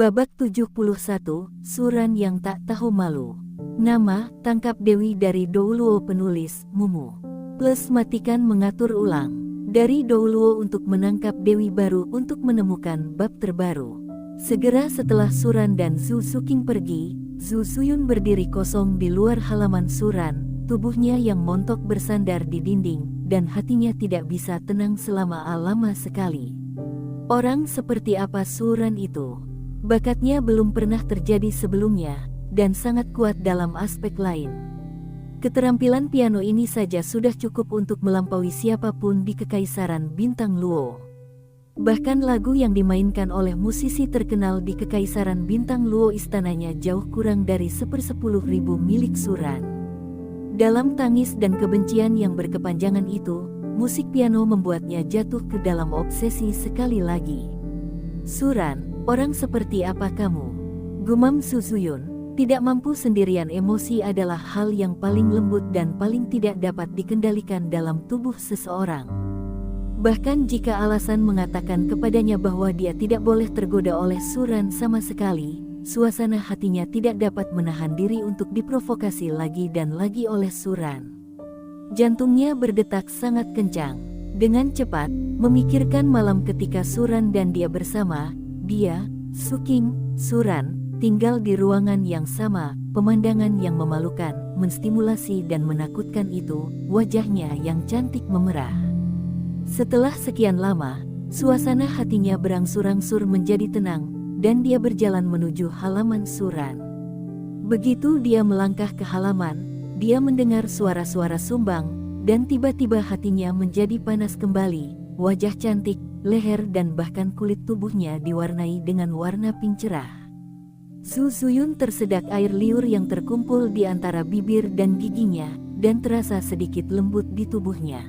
Babak 71, Suran yang tak tahu malu. Nama, tangkap Dewi dari Douluo. Penulis, Mumu. Plus matikan mengatur ulang. Dari Douluo untuk menangkap Dewi baru untuk menemukan bab terbaru. Segera setelah Suran dan Zhu Suking pergi, Zhu Suyun berdiri kosong di luar halaman Suran, tubuhnya yang montok bersandar di dinding, dan hatinya tidak bisa tenang selama lama sekali. Orang seperti apa Suran itu? Bakatnya belum pernah terjadi sebelumnya, dan sangat kuat dalam aspek lain. Keterampilan piano ini saja sudah cukup untuk melampaui siapapun di Kekaisaran Bintang Luo. Bahkan lagu yang dimainkan oleh musisi terkenal di Kekaisaran Bintang Luo istananya jauh kurang dari 1/10.000 milik Suran. Dalam tangis dan kebencian yang berkepanjangan itu, musik piano membuatnya jatuh ke dalam obsesi sekali lagi. Suran, orang seperti apa kamu? Gumam Zhu Suyun. Tidak mampu sendirian, emosi adalah hal yang paling lembut dan paling tidak dapat dikendalikan dalam tubuh seseorang. Bahkan jika alasan mengatakan kepadanya bahwa dia tidak boleh tergoda oleh Suran sama sekali, suasana hatinya tidak dapat menahan diri untuk diprovokasi lagi dan lagi oleh Suran. Jantungnya berdetak sangat kencang. Dengan cepat, memikirkan malam ketika Suran dan dia bersama, dia, Suking, Suran, tinggal di ruangan yang sama, pemandangan yang memalukan, menstimulasi dan menakutkan itu, wajahnya yang cantik memerah. Setelah sekian lama, suasana hatinya berangsur-angsur menjadi tenang, dan dia berjalan menuju halaman Suran. Begitu dia melangkah ke halaman, dia mendengar suara-suara sumbang, dan tiba-tiba hatinya menjadi panas kembali. Wajah cantik, leher dan bahkan kulit tubuhnya diwarnai dengan warna pink cerah. Zhu Suyun tersedak air liur yang terkumpul di antara bibir dan giginya, dan terasa sedikit lembut di tubuhnya.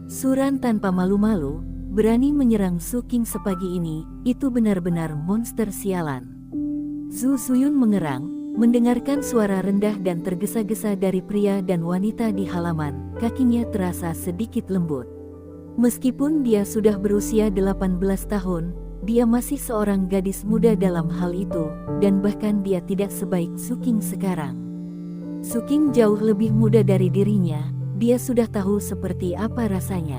Suran tanpa malu-malu, berani menyerang Suking sepagi ini, itu benar-benar monster sialan. Zhu Suyun mengerang, mendengarkan suara rendah dan tergesa-gesa dari pria dan wanita di halaman, kakinya terasa sedikit lembut. Meskipun dia sudah berusia 18 tahun, dia masih seorang gadis muda dalam hal itu, dan bahkan dia tidak sebaik Suking sekarang. Suking jauh lebih muda dari dirinya, dia sudah tahu seperti apa rasanya.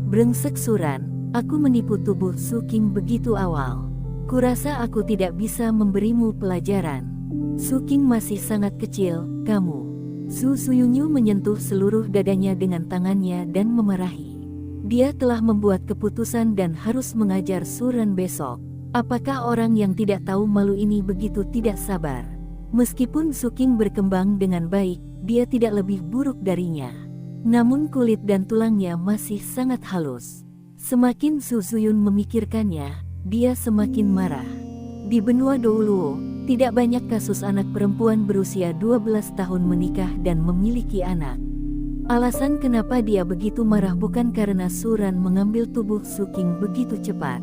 Brengsek Suran, aku menipu tubuh Suking begitu awal. Kurasa aku tidak bisa memberimu pelajaran. Suking masih sangat kecil, kamu. Zhu Suyunyu menyentuh seluruh dadanya dengan tangannya dan memarahi. Dia telah membuat keputusan dan harus mengajar Suran besok. Apakah orang yang tidak tahu malu ini begitu tidak sabar? Meskipun Suking berkembang dengan baik, dia tidak lebih buruk darinya. Namun kulit dan tulangnya masih sangat halus. Semakin Zhu Suyun memikirkannya, dia semakin marah. Di benua Douluo, tidak banyak kasus anak perempuan berusia 12 tahun menikah dan memiliki anak. Alasan kenapa dia begitu marah bukan karena Suran mengambil tubuh Suking begitu cepat.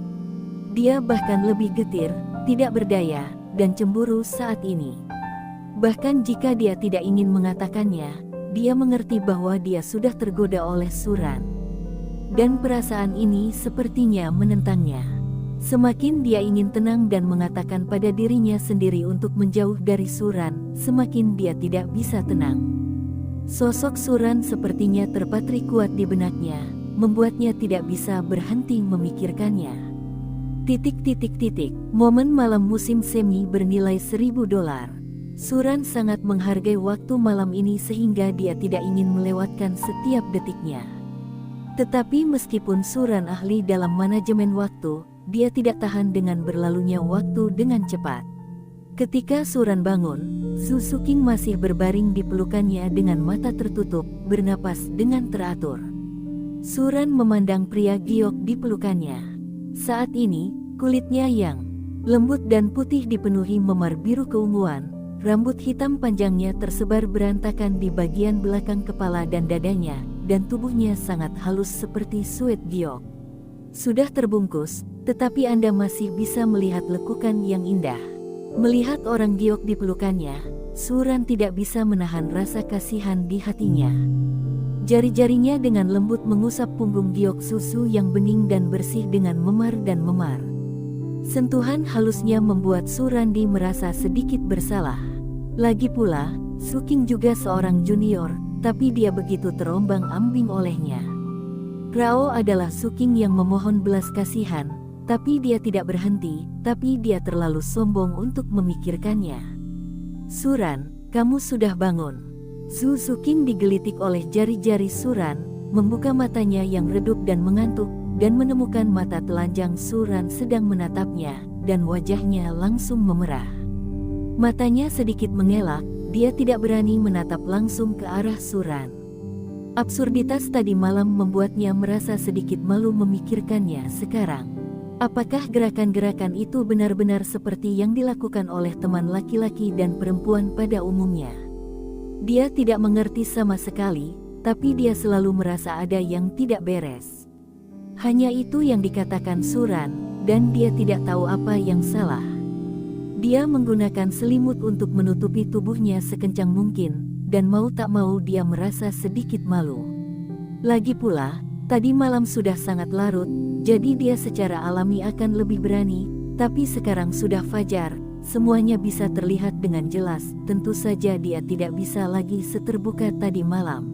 Dia bahkan lebih getir, tidak berdaya, dan cemburu saat ini. Bahkan jika dia tidak ingin mengatakannya, dia mengerti bahwa dia sudah tergoda oleh Suran. Dan perasaan ini sepertinya menentangnya. Semakin dia ingin tenang dan mengatakan pada dirinya sendiri untuk menjauh dari Suran, semakin dia tidak bisa tenang. Sosok Suran sepertinya terpatri kuat di benaknya, membuatnya tidak bisa berhenti memikirkannya. Momen malam musim semi bernilai $1.000. Suran sangat menghargai waktu malam ini sehingga dia tidak ingin melewatkan setiap detiknya. Tetapi meskipun Suran ahli dalam manajemen waktu, dia tidak tahan dengan berlalunya waktu dengan cepat. Ketika Suran bangun, Zhu Suking masih berbaring di pelukannya dengan mata tertutup, bernapas dengan teratur. Suran memandang pria giok di pelukannya. Saat ini, kulitnya yang lembut dan putih dipenuhi memar biru keunguan, rambut hitam panjangnya tersebar berantakan di bagian belakang kepala dan dadanya, dan tubuhnya sangat halus seperti suet giok. Sudah terbungkus, tetapi Anda masih bisa melihat lekukan yang indah. Melihat orang giok di pelukannya, Suran tidak bisa menahan rasa kasihan di hatinya. Jari-jarinya dengan lembut mengusap punggung giok susu yang bening dan bersih dengan memar dan memar. Sentuhan halusnya membuat Surandi merasa sedikit bersalah. Lagi pula, Suking juga seorang junior, tapi dia begitu terombang-ambing olehnya. Rao adalah Suking yang memohon belas kasihan, tapi dia tidak berhenti, tapi dia terlalu sombong untuk memikirkannya. Suran, kamu sudah bangun. Zhu Suking digelitik oleh jari-jari Suran, membuka matanya yang redup dan mengantuk, dan menemukan mata telanjang Suran sedang menatapnya, dan wajahnya langsung memerah. Matanya sedikit mengelak, dia tidak berani menatap langsung ke arah Suran. Absurditas tadi malam membuatnya merasa sedikit malu memikirkannya sekarang. Apakah gerakan-gerakan itu benar-benar seperti yang dilakukan oleh teman laki-laki dan perempuan pada umumnya? Dia tidak mengerti sama sekali, tapi dia selalu merasa ada yang tidak beres. Hanya itu yang dikatakan Suran, dan dia tidak tahu apa yang salah. Dia menggunakan selimut untuk menutupi tubuhnya sekencang mungkin, dan mau tak mau dia merasa sedikit malu. Lagi pula, tadi malam sudah sangat larut, jadi dia secara alami akan lebih berani, tapi sekarang sudah fajar, semuanya bisa terlihat dengan jelas, tentu saja dia tidak bisa lagi seterbuka tadi malam.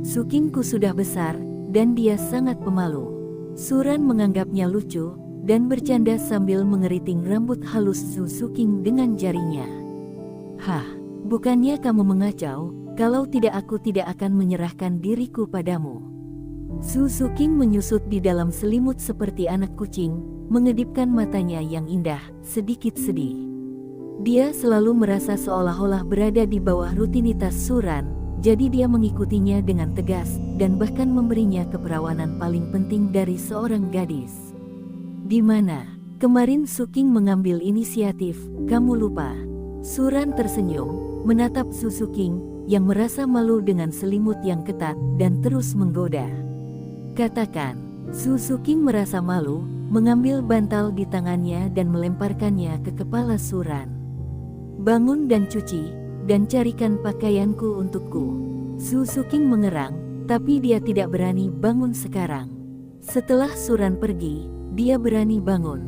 Sukingku sudah besar, dan dia sangat pemalu. Suran menganggapnya lucu, dan bercanda sambil mengeriting rambut halus Zhu Suking dengan jarinya. Hah, bukannya kamu mengacau, kalau tidak aku tidak akan menyerahkan diriku padamu. Zhu Suking menyusut di dalam selimut seperti anak kucing, mengedipkan matanya yang indah, sedikit sedih. Dia selalu merasa seolah-olah berada di bawah rutinitas Suran, jadi dia mengikutinya dengan tegas, dan bahkan memberinya keperawanan paling penting dari seorang gadis. Di mana? Kemarin Suking mengambil inisiatif, kamu lupa. Suran tersenyum, menatap Zhu Suking, yang merasa malu dengan selimut yang ketat, dan terus menggoda. Katakan. Zhu Suking merasa malu, mengambil bantal di tangannya dan melemparkannya ke kepala Suran. Bangun dan cuci, dan carikan pakaianku untukku. Zhu Suking mengerang, tapi dia tidak berani bangun sekarang. Setelah Suran pergi, dia berani bangun.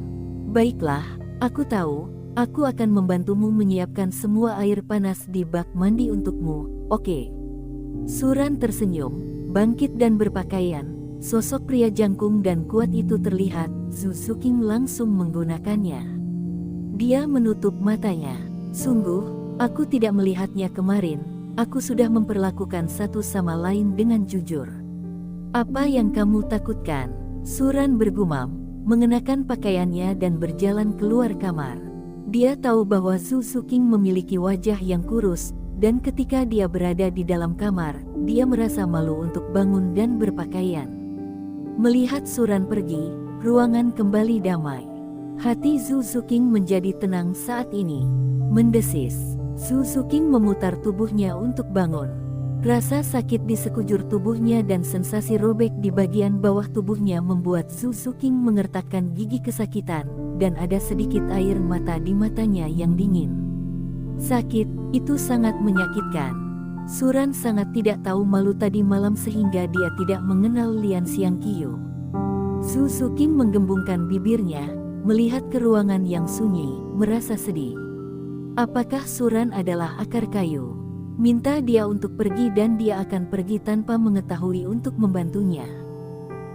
Baiklah, aku tahu, aku akan membantumu menyiapkan semua air panas di bak mandi untukmu, oke? Suran tersenyum, bangkit dan berpakaian. Sosok pria jangkung dan kuat itu terlihat, Zhu Suking langsung menggunakannya. Dia menutup matanya. Sungguh, aku tidak melihatnya kemarin, aku sudah memperlakukan satu sama lain dengan jujur. Apa yang kamu takutkan? Suran bergumam, mengenakan pakaiannya dan berjalan keluar kamar. Dia tahu bahwa Zhu Suking memiliki wajah yang kurus, dan ketika dia berada di dalam kamar, dia merasa malu untuk bangun dan berpakaian. Melihat Suran pergi, ruangan kembali damai. Hati Zhu Suking menjadi tenang saat ini. Mendesis, Zhu Suking memutar tubuhnya untuk bangun. Rasa sakit di sekujur tubuhnya dan sensasi robek di bagian bawah tubuhnya membuat Zhu Suking mengertakkan gigi kesakitan, dan ada sedikit air mata di matanya yang dingin. Sakit, itu sangat menyakitkan. Suran sangat tidak tahu malu tadi malam sehingga dia tidak mengenal Lian Xiangqiu. Zhu Suking menggembungkan bibirnya, melihat ke ruangan yang sunyi, merasa sedih. Apakah Suran adalah akar kayu? Minta dia untuk pergi dan dia akan pergi tanpa mengetahui untuk membantunya.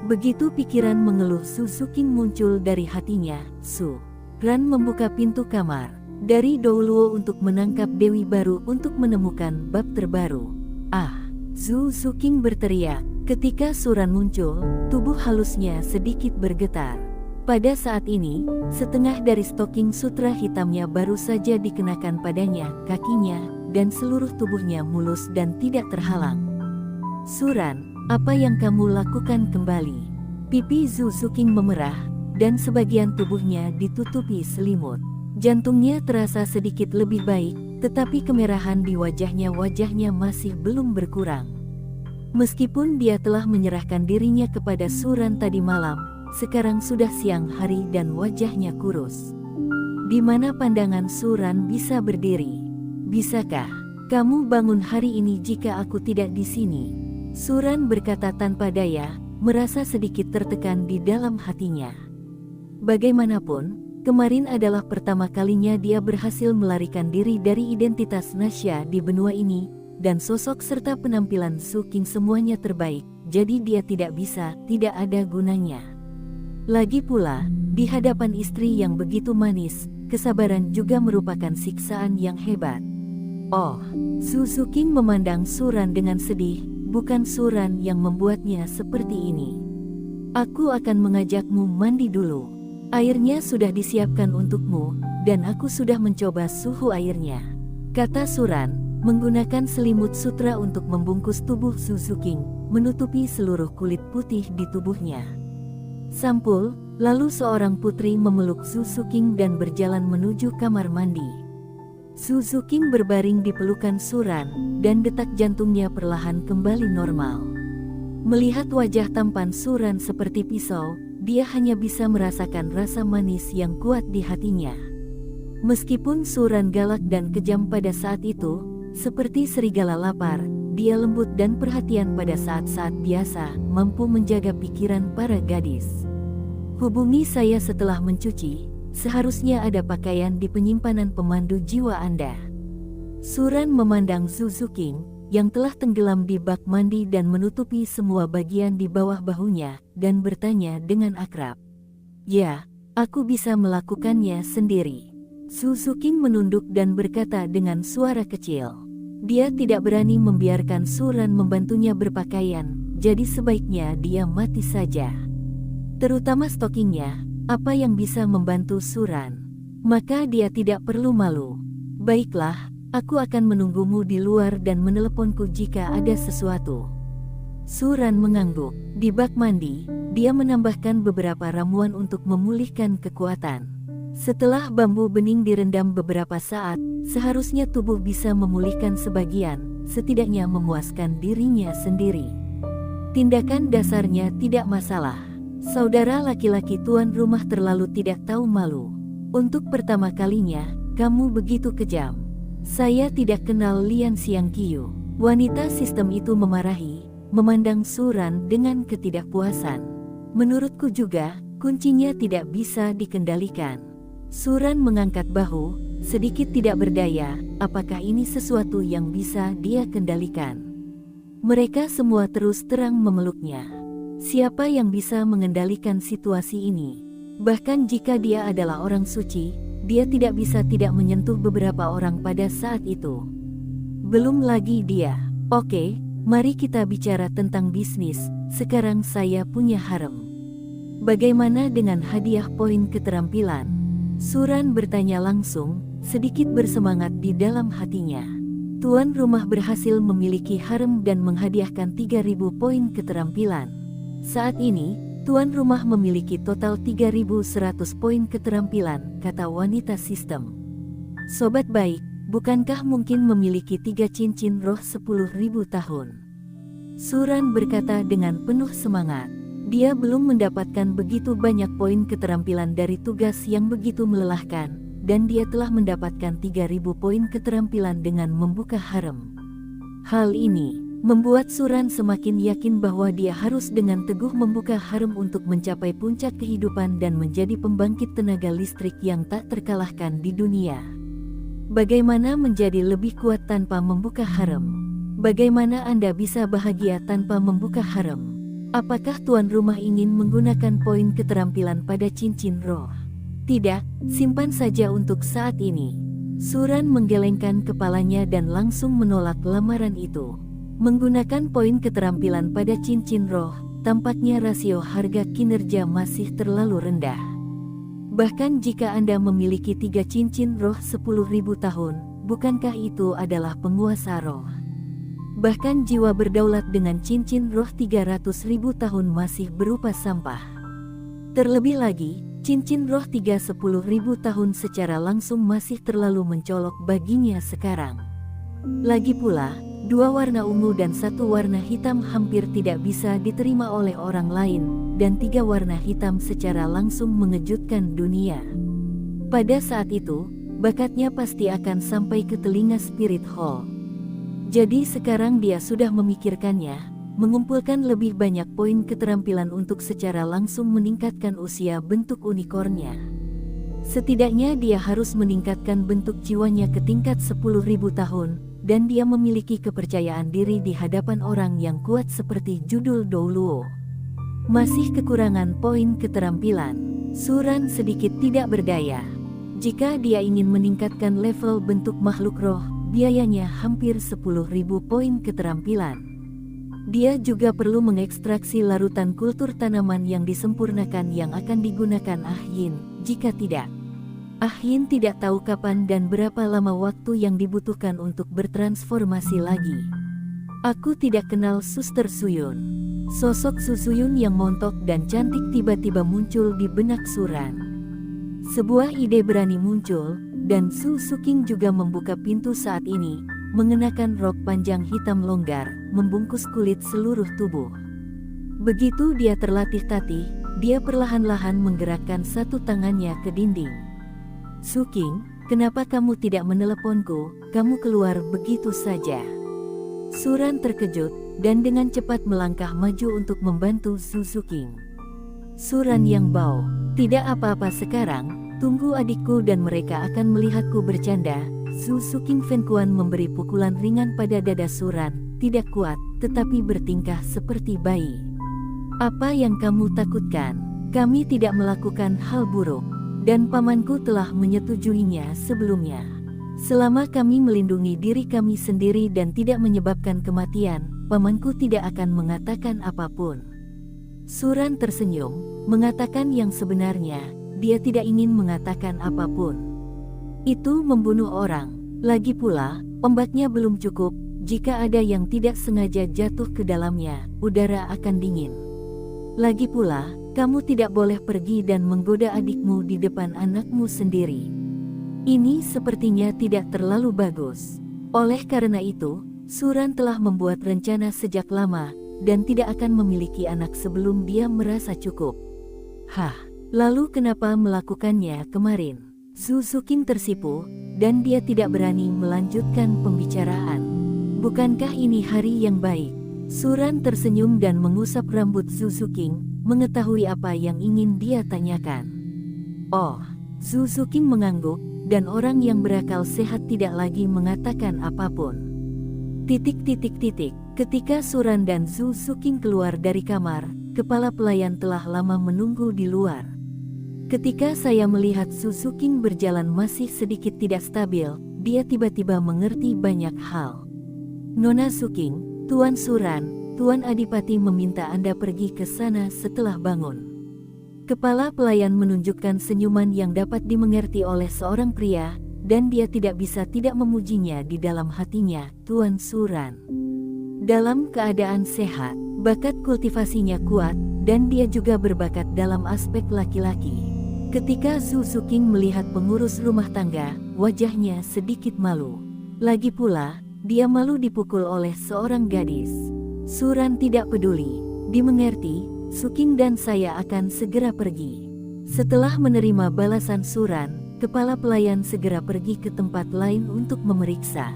Begitu pikiran mengeluh Zhu Suking muncul dari hatinya, Suran membuka pintu kamar dari Douluo untuk menangkap Dewi baru untuk menemukan bab terbaru. Ah! Zhu Suking berteriak. Ketika Suran muncul, tubuh halusnya sedikit bergetar. Pada saat ini, setengah dari stoking sutra hitamnya baru saja dikenakan padanya, kakinya, dan seluruh tubuhnya mulus dan tidak terhalang. Suran, apa yang kamu lakukan kembali? Pipi Zhu Suking memerah, dan sebagian tubuhnya ditutupi selimut. Jantungnya terasa sedikit lebih baik, tetapi kemerahan di wajahnya masih belum berkurang. Meskipun dia telah menyerahkan dirinya kepada Suran tadi malam, sekarang sudah siang hari dan wajahnya kurus. Di mana pandangan Suran bisa berdiri? Bisakah kamu bangun hari ini jika aku tidak di sini? Suran berkata tanpa daya, merasa sedikit tertekan di dalam hatinya. Bagaimanapun, Kemarin adalah pertama kalinya dia berhasil melarikan diri dari identitas Nasya di benua ini, dan sosok serta penampilan Su King semuanya terbaik, jadi dia tidak ada gunanya. Lagi pula, di hadapan istri yang begitu manis, kesabaran juga merupakan siksaan yang hebat. Oh, Su King memandang Suran dengan sedih, bukan Suran yang membuatnya seperti ini. Aku akan mengajakmu mandi dulu. Airnya sudah disiapkan untukmu, dan aku sudah mencoba suhu airnya, kata Suran, menggunakan selimut sutra untuk membungkus tubuh Su King, menutupi seluruh kulit putih di tubuhnya. Sampul, lalu seorang putri memeluk Su King dan berjalan menuju kamar mandi. Su King berbaring di pelukan Suran, dan detak jantungnya perlahan kembali normal. Melihat wajah tampan Suran seperti pisau, dia hanya bisa merasakan rasa manis yang kuat di hatinya. Meskipun Suran galak dan kejam pada saat itu, seperti serigala lapar, dia lembut dan perhatian pada saat-saat biasa, mampu menjaga pikiran para gadis. Hubungi saya setelah mencuci, seharusnya ada pakaian di penyimpanan pemandu jiwa Anda. Suran memandang Su King, yang telah tenggelam di bak mandi dan menutupi semua bagian di bawah bahunya, dan bertanya dengan akrab. Ya, aku bisa melakukannya sendiri. Su King menunduk dan berkata dengan suara kecil. Dia tidak berani membiarkan Suran membantunya berpakaian, jadi sebaiknya dia mati saja. Terutama stokingnya, apa yang bisa membantu Suran. Maka dia tidak perlu malu. Baiklah, aku akan menunggumu di luar dan meneleponku jika ada sesuatu. Suran mengangguk. Di bak mandi, dia menambahkan beberapa ramuan untuk memulihkan kekuatan. Setelah bambu bening direndam beberapa saat, seharusnya tubuh bisa memulihkan sebagian, setidaknya memuaskan dirinya sendiri. Tindakan dasarnya tidak masalah. Saudara laki-laki tuan rumah terlalu tidak tahu malu. Untuk pertama kalinya, kamu begitu kejam. Saya tidak kenal Lian Xiangqiu. Wanita sistem itu memarahi, memandang Suran dengan ketidakpuasan. Menurutku juga, kuncinya tidak bisa dikendalikan. Suran mengangkat bahu, sedikit tidak berdaya, apakah ini sesuatu yang bisa dia kendalikan? Mereka semua terus terang memeluknya. Siapa yang bisa mengendalikan situasi ini? Bahkan jika dia adalah orang suci, dia tidak bisa tidak menyentuh beberapa orang pada saat itu. Belum lagi dia. Oke, mari kita bicara tentang bisnis. Sekarang saya punya harem. Bagaimana dengan hadiah poin keterampilan? Suran bertanya langsung, sedikit bersemangat di dalam hatinya. Tuan rumah berhasil memiliki harem dan menghadiahkan 3.000 poin keterampilan. Saat ini, tuan rumah memiliki total 3.100 poin keterampilan, kata wanita sistem. Sobat baik, bukankah mungkin memiliki 3 cincin roh 10.000 tahun? Suran berkata dengan penuh semangat. Dia belum mendapatkan begitu banyak poin keterampilan dari tugas yang begitu melelahkan, dan dia telah mendapatkan 3.000 poin keterampilan dengan membuka harem. Hal ini membuat Suran semakin yakin bahwa dia harus dengan teguh membuka harem untuk mencapai puncak kehidupan dan menjadi pembangkit tenaga listrik yang tak terkalahkan di dunia. Bagaimana menjadi lebih kuat tanpa membuka harem? Bagaimana Anda bisa bahagia tanpa membuka harem? Apakah tuan rumah ingin menggunakan poin keterampilan pada cincin roh? Tidak, simpan saja untuk saat ini. Suran menggelengkan kepalanya dan langsung menolak lamaran itu. Menggunakan poin keterampilan pada cincin roh, tampaknya rasio harga kinerja masih terlalu rendah. Bahkan jika Anda memiliki 3 cincin roh 10.000 tahun, bukankah itu adalah penguasa roh? Bahkan jiwa berdaulat dengan cincin roh 300.000 tahun masih berupa sampah. Terlebih lagi, cincin roh 30.000 tahun secara langsung masih terlalu mencolok baginya sekarang. Lagi pula, 2 warna ungu dan 1 warna hitam hampir tidak bisa diterima oleh orang lain, dan 3 warna hitam secara langsung mengejutkan dunia. Pada saat itu, bakatnya pasti akan sampai ke telinga Spirit Hall. Jadi sekarang dia sudah memikirkannya, mengumpulkan lebih banyak poin keterampilan untuk secara langsung meningkatkan usia bentuk unikornnya. Setidaknya dia harus meningkatkan bentuk jiwanya ke tingkat 10.000 tahun, dan dia memiliki kepercayaan diri di hadapan orang yang kuat seperti judul Douluo. Masih kekurangan poin keterampilan. Suran sedikit tidak berdaya. Jika dia ingin meningkatkan level bentuk makhluk roh, biayanya hampir 10.000 poin keterampilan. Dia juga perlu mengekstraksi larutan kultur tanaman yang disempurnakan yang akan digunakan Ah Yin. Jika tidak, Ah Yin tidak tahu kapan dan berapa lama waktu yang dibutuhkan untuk bertransformasi lagi. Aku tidak kenal Suster Suyun. Sosok Su Suyun yang montok dan cantik tiba-tiba muncul di benak Suran. Sebuah ide berani muncul, dan Su Suking juga membuka pintu saat ini, mengenakan rok panjang hitam longgar, membungkus kulit seluruh tubuh. Begitu dia terlatih-tatih, dia perlahan-lahan menggerakkan satu tangannya ke dinding. Suking, kenapa kamu tidak meneleponku? Kamu keluar begitu saja. Suran terkejut, dan dengan cepat melangkah maju untuk membantu Su Suking. Suran yang bau, tidak apa-apa sekarang, tunggu adikku dan mereka akan melihatku bercanda. Su Suking Fenkuan memberi pukulan ringan pada dada Suran, tidak kuat, tetapi bertingkah seperti bayi. Apa yang kamu takutkan? Kami tidak melakukan hal buruk, dan pamanku telah menyetujuinya sebelumnya. Selama kami melindungi diri kami sendiri dan tidak menyebabkan kematian, pamanku tidak akan mengatakan apapun. Suran tersenyum, mengatakan yang sebenarnya, dia tidak ingin mengatakan apapun. Itu membunuh orang. Lagi pula, ombaknya belum cukup, jika ada yang tidak sengaja jatuh ke dalamnya, udara akan dingin. Lagi pula, kamu tidak boleh pergi dan menggoda adikmu di depan anakmu sendiri. Ini sepertinya tidak terlalu bagus. Oleh karena itu, Suran telah membuat rencana sejak lama, dan tidak akan memiliki anak sebelum dia merasa cukup. Hah, lalu kenapa melakukannya kemarin? Su Suking tersipu, dan dia tidak berani melanjutkan pembicaraan. Bukankah ini hari yang baik? Suran tersenyum dan mengusap rambut Su Suking, mengetahui apa yang ingin dia tanyakan. Oh, Su Suking mengangguk, dan orang yang berakal sehat tidak lagi mengatakan apapun. Ketika Suran dan Su Suking keluar dari kamar, kepala pelayan telah lama menunggu di luar. Ketika saya melihat Su Suking berjalan masih sedikit tidak stabil, dia tiba-tiba mengerti banyak hal. Nona Suking, Tuan Suran, Tuan Adipati meminta Anda pergi ke sana setelah bangun. Kepala pelayan menunjukkan senyuman yang dapat dimengerti oleh seorang pria, dan dia tidak bisa tidak memujinya di dalam hatinya, Tuan Suran. Dalam keadaan sehat, bakat kultivasinya kuat, dan dia juga berbakat dalam aspek laki-laki. Ketika Su Suking melihat pengurus rumah tangga, wajahnya sedikit malu. Lagi pula, dia malu dipukul oleh seorang gadis. Suran tidak peduli, dimengerti, Suking dan saya akan segera pergi. Setelah menerima balasan Suran, kepala pelayan segera pergi ke tempat lain untuk memeriksa.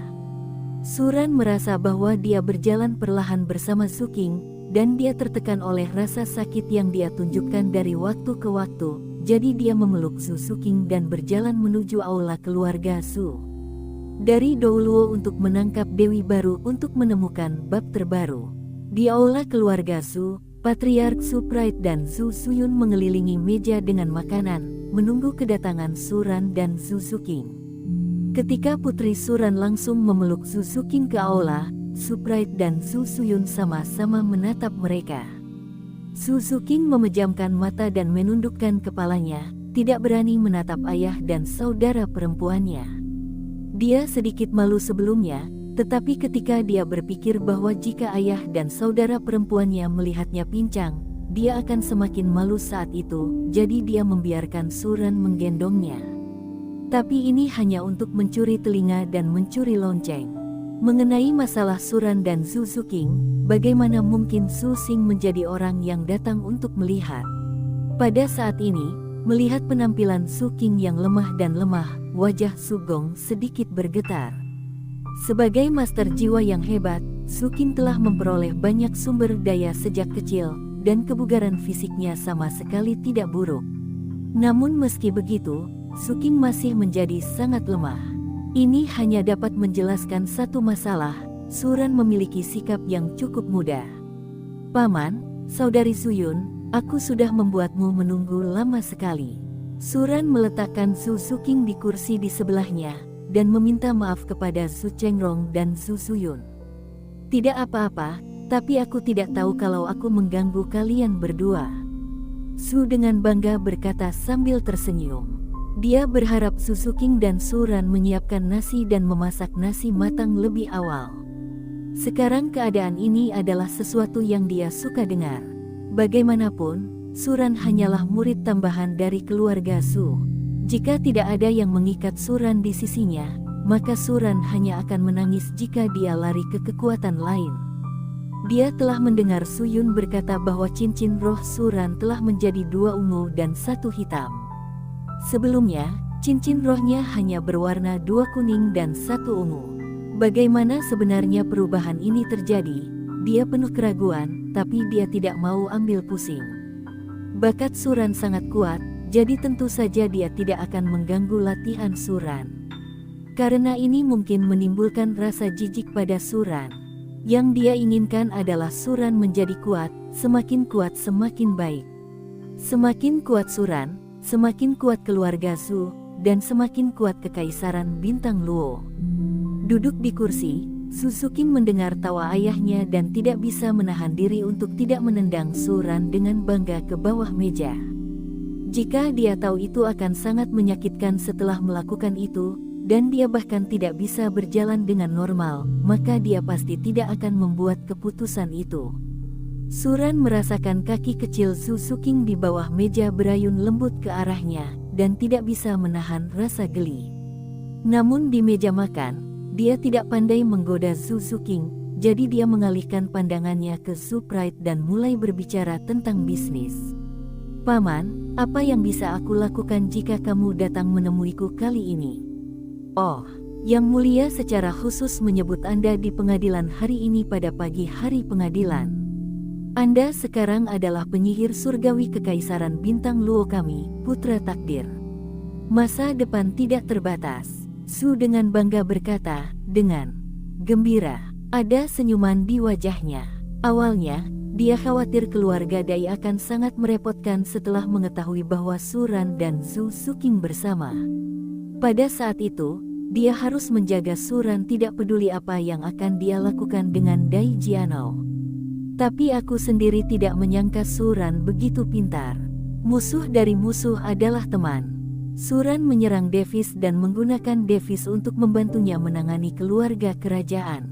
Suran merasa bahwa dia berjalan perlahan bersama Suking, dan dia tertekan oleh rasa sakit yang dia tunjukkan dari waktu ke waktu, jadi dia memeluk Su Suking dan berjalan menuju aula keluarga Su. Dari Douluo untuk menangkap Dewi baru untuk menemukan bab terbaru. Di aula keluarga Su, Patriark Su Pride dan Su Suyun mengelilingi meja dengan makanan, menunggu kedatangan Suran dan Su Suking. Ketika Putri Suran langsung memeluk Su Suking ke aula, Su Pride dan Su Suyun sama-sama menatap mereka. Su Suking memejamkan mata dan menundukkan kepalanya, tidak berani menatap ayah dan saudara perempuannya. Dia sedikit malu sebelumnya, tetapi ketika dia berpikir bahwa jika ayah dan saudara perempuannya melihatnya pincang, dia akan semakin malu saat itu, jadi dia membiarkan Suran menggendongnya. Tapi ini hanya untuk mencuri telinga dan mencuri lonceng. Mengenai masalah Suran dan Su Suking, bagaimana mungkin Su Sing menjadi orang yang datang untuk melihat? Pada saat ini, melihat penampilan Suking yang lemah dan lemah, wajah Sugong sedikit bergetar. Sebagai master jiwa yang hebat, Suking telah memperoleh banyak sumber daya sejak kecil, dan kebugaran fisiknya sama sekali tidak buruk. Namun meski begitu, Suking masih menjadi sangat lemah. Ini hanya dapat menjelaskan satu masalah, Suran memiliki sikap yang cukup mudah. Paman, saudari Suyun, aku sudah membuatmu menunggu lama sekali. Suran meletakkan Su Suking di kursi di sebelahnya, dan meminta maaf kepada Su Chengrong dan Su Suyun. Tidak apa-apa, tapi aku tidak tahu kalau aku mengganggu kalian berdua. Su dengan bangga berkata sambil tersenyum. Dia berharap Su Suking dan Suran menyiapkan nasi dan memasak nasi matang lebih awal. Sekarang keadaan ini adalah sesuatu yang dia suka dengar. Bagaimanapun, Suran hanyalah murid tambahan dari keluarga Su. Jika tidak ada yang mengikat Suran di sisinya, maka Suran hanya akan menangis jika dia lari ke kekuatan lain. Dia telah mendengar Suyun berkata bahwa cincin roh Suran telah menjadi 2 ungu dan 1 hitam. Sebelumnya, cincin rohnya hanya berwarna 2 kuning dan 1 ungu. Bagaimana sebenarnya perubahan ini terjadi? Dia penuh keraguan, tapi dia tidak mau ambil pusing. Bakat Suran sangat kuat, jadi tentu saja dia tidak akan mengganggu latihan Suran. Karena ini mungkin menimbulkan rasa jijik pada Suran. Yang dia inginkan adalah Suran menjadi kuat semakin baik. Semakin kuat Suran, semakin kuat keluarga Su, dan semakin kuat kekaisaran bintang Luo. Duduk di kursi, Su Suking mendengar tawa ayahnya dan tidak bisa menahan diri untuk tidak menendang Suran dengan bangga ke bawah meja. Jika dia tahu itu akan sangat menyakitkan setelah melakukan itu, dan dia bahkan tidak bisa berjalan dengan normal, maka dia pasti tidak akan membuat keputusan itu. Suran merasakan kaki kecil Su Suking di bawah meja berayun lembut ke arahnya, dan tidak bisa menahan rasa geli. Namun di meja makan, dia tidak pandai menggoda Su Suking, jadi dia mengalihkan pandangannya ke Su Pride dan mulai berbicara tentang bisnis. Paman, apa yang bisa aku lakukan jika kamu datang menemuiku kali ini? Oh, Yang Mulia secara khusus menyebut Anda di pengadilan hari ini pada pagi hari pengadilan. Anda sekarang adalah penyihir surgawi Kekaisaran Bintang Luo kami, Putra Takdir. Masa depan tidak terbatas. Su dengan bangga berkata, dengan gembira. Ada senyuman di wajahnya. Awalnya, dia khawatir keluarga Dai akan sangat merepotkan setelah mengetahui bahwa Suran dan Su Suking bersama. Pada saat itu, dia harus menjaga Suran tidak peduli apa yang akan dia lakukan dengan Dai Jianao. Tapi aku sendiri tidak menyangka Suran begitu pintar. Musuh dari musuh adalah teman. Suran menyerang Davis dan menggunakan Davis untuk membantunya menangani keluarga kerajaan.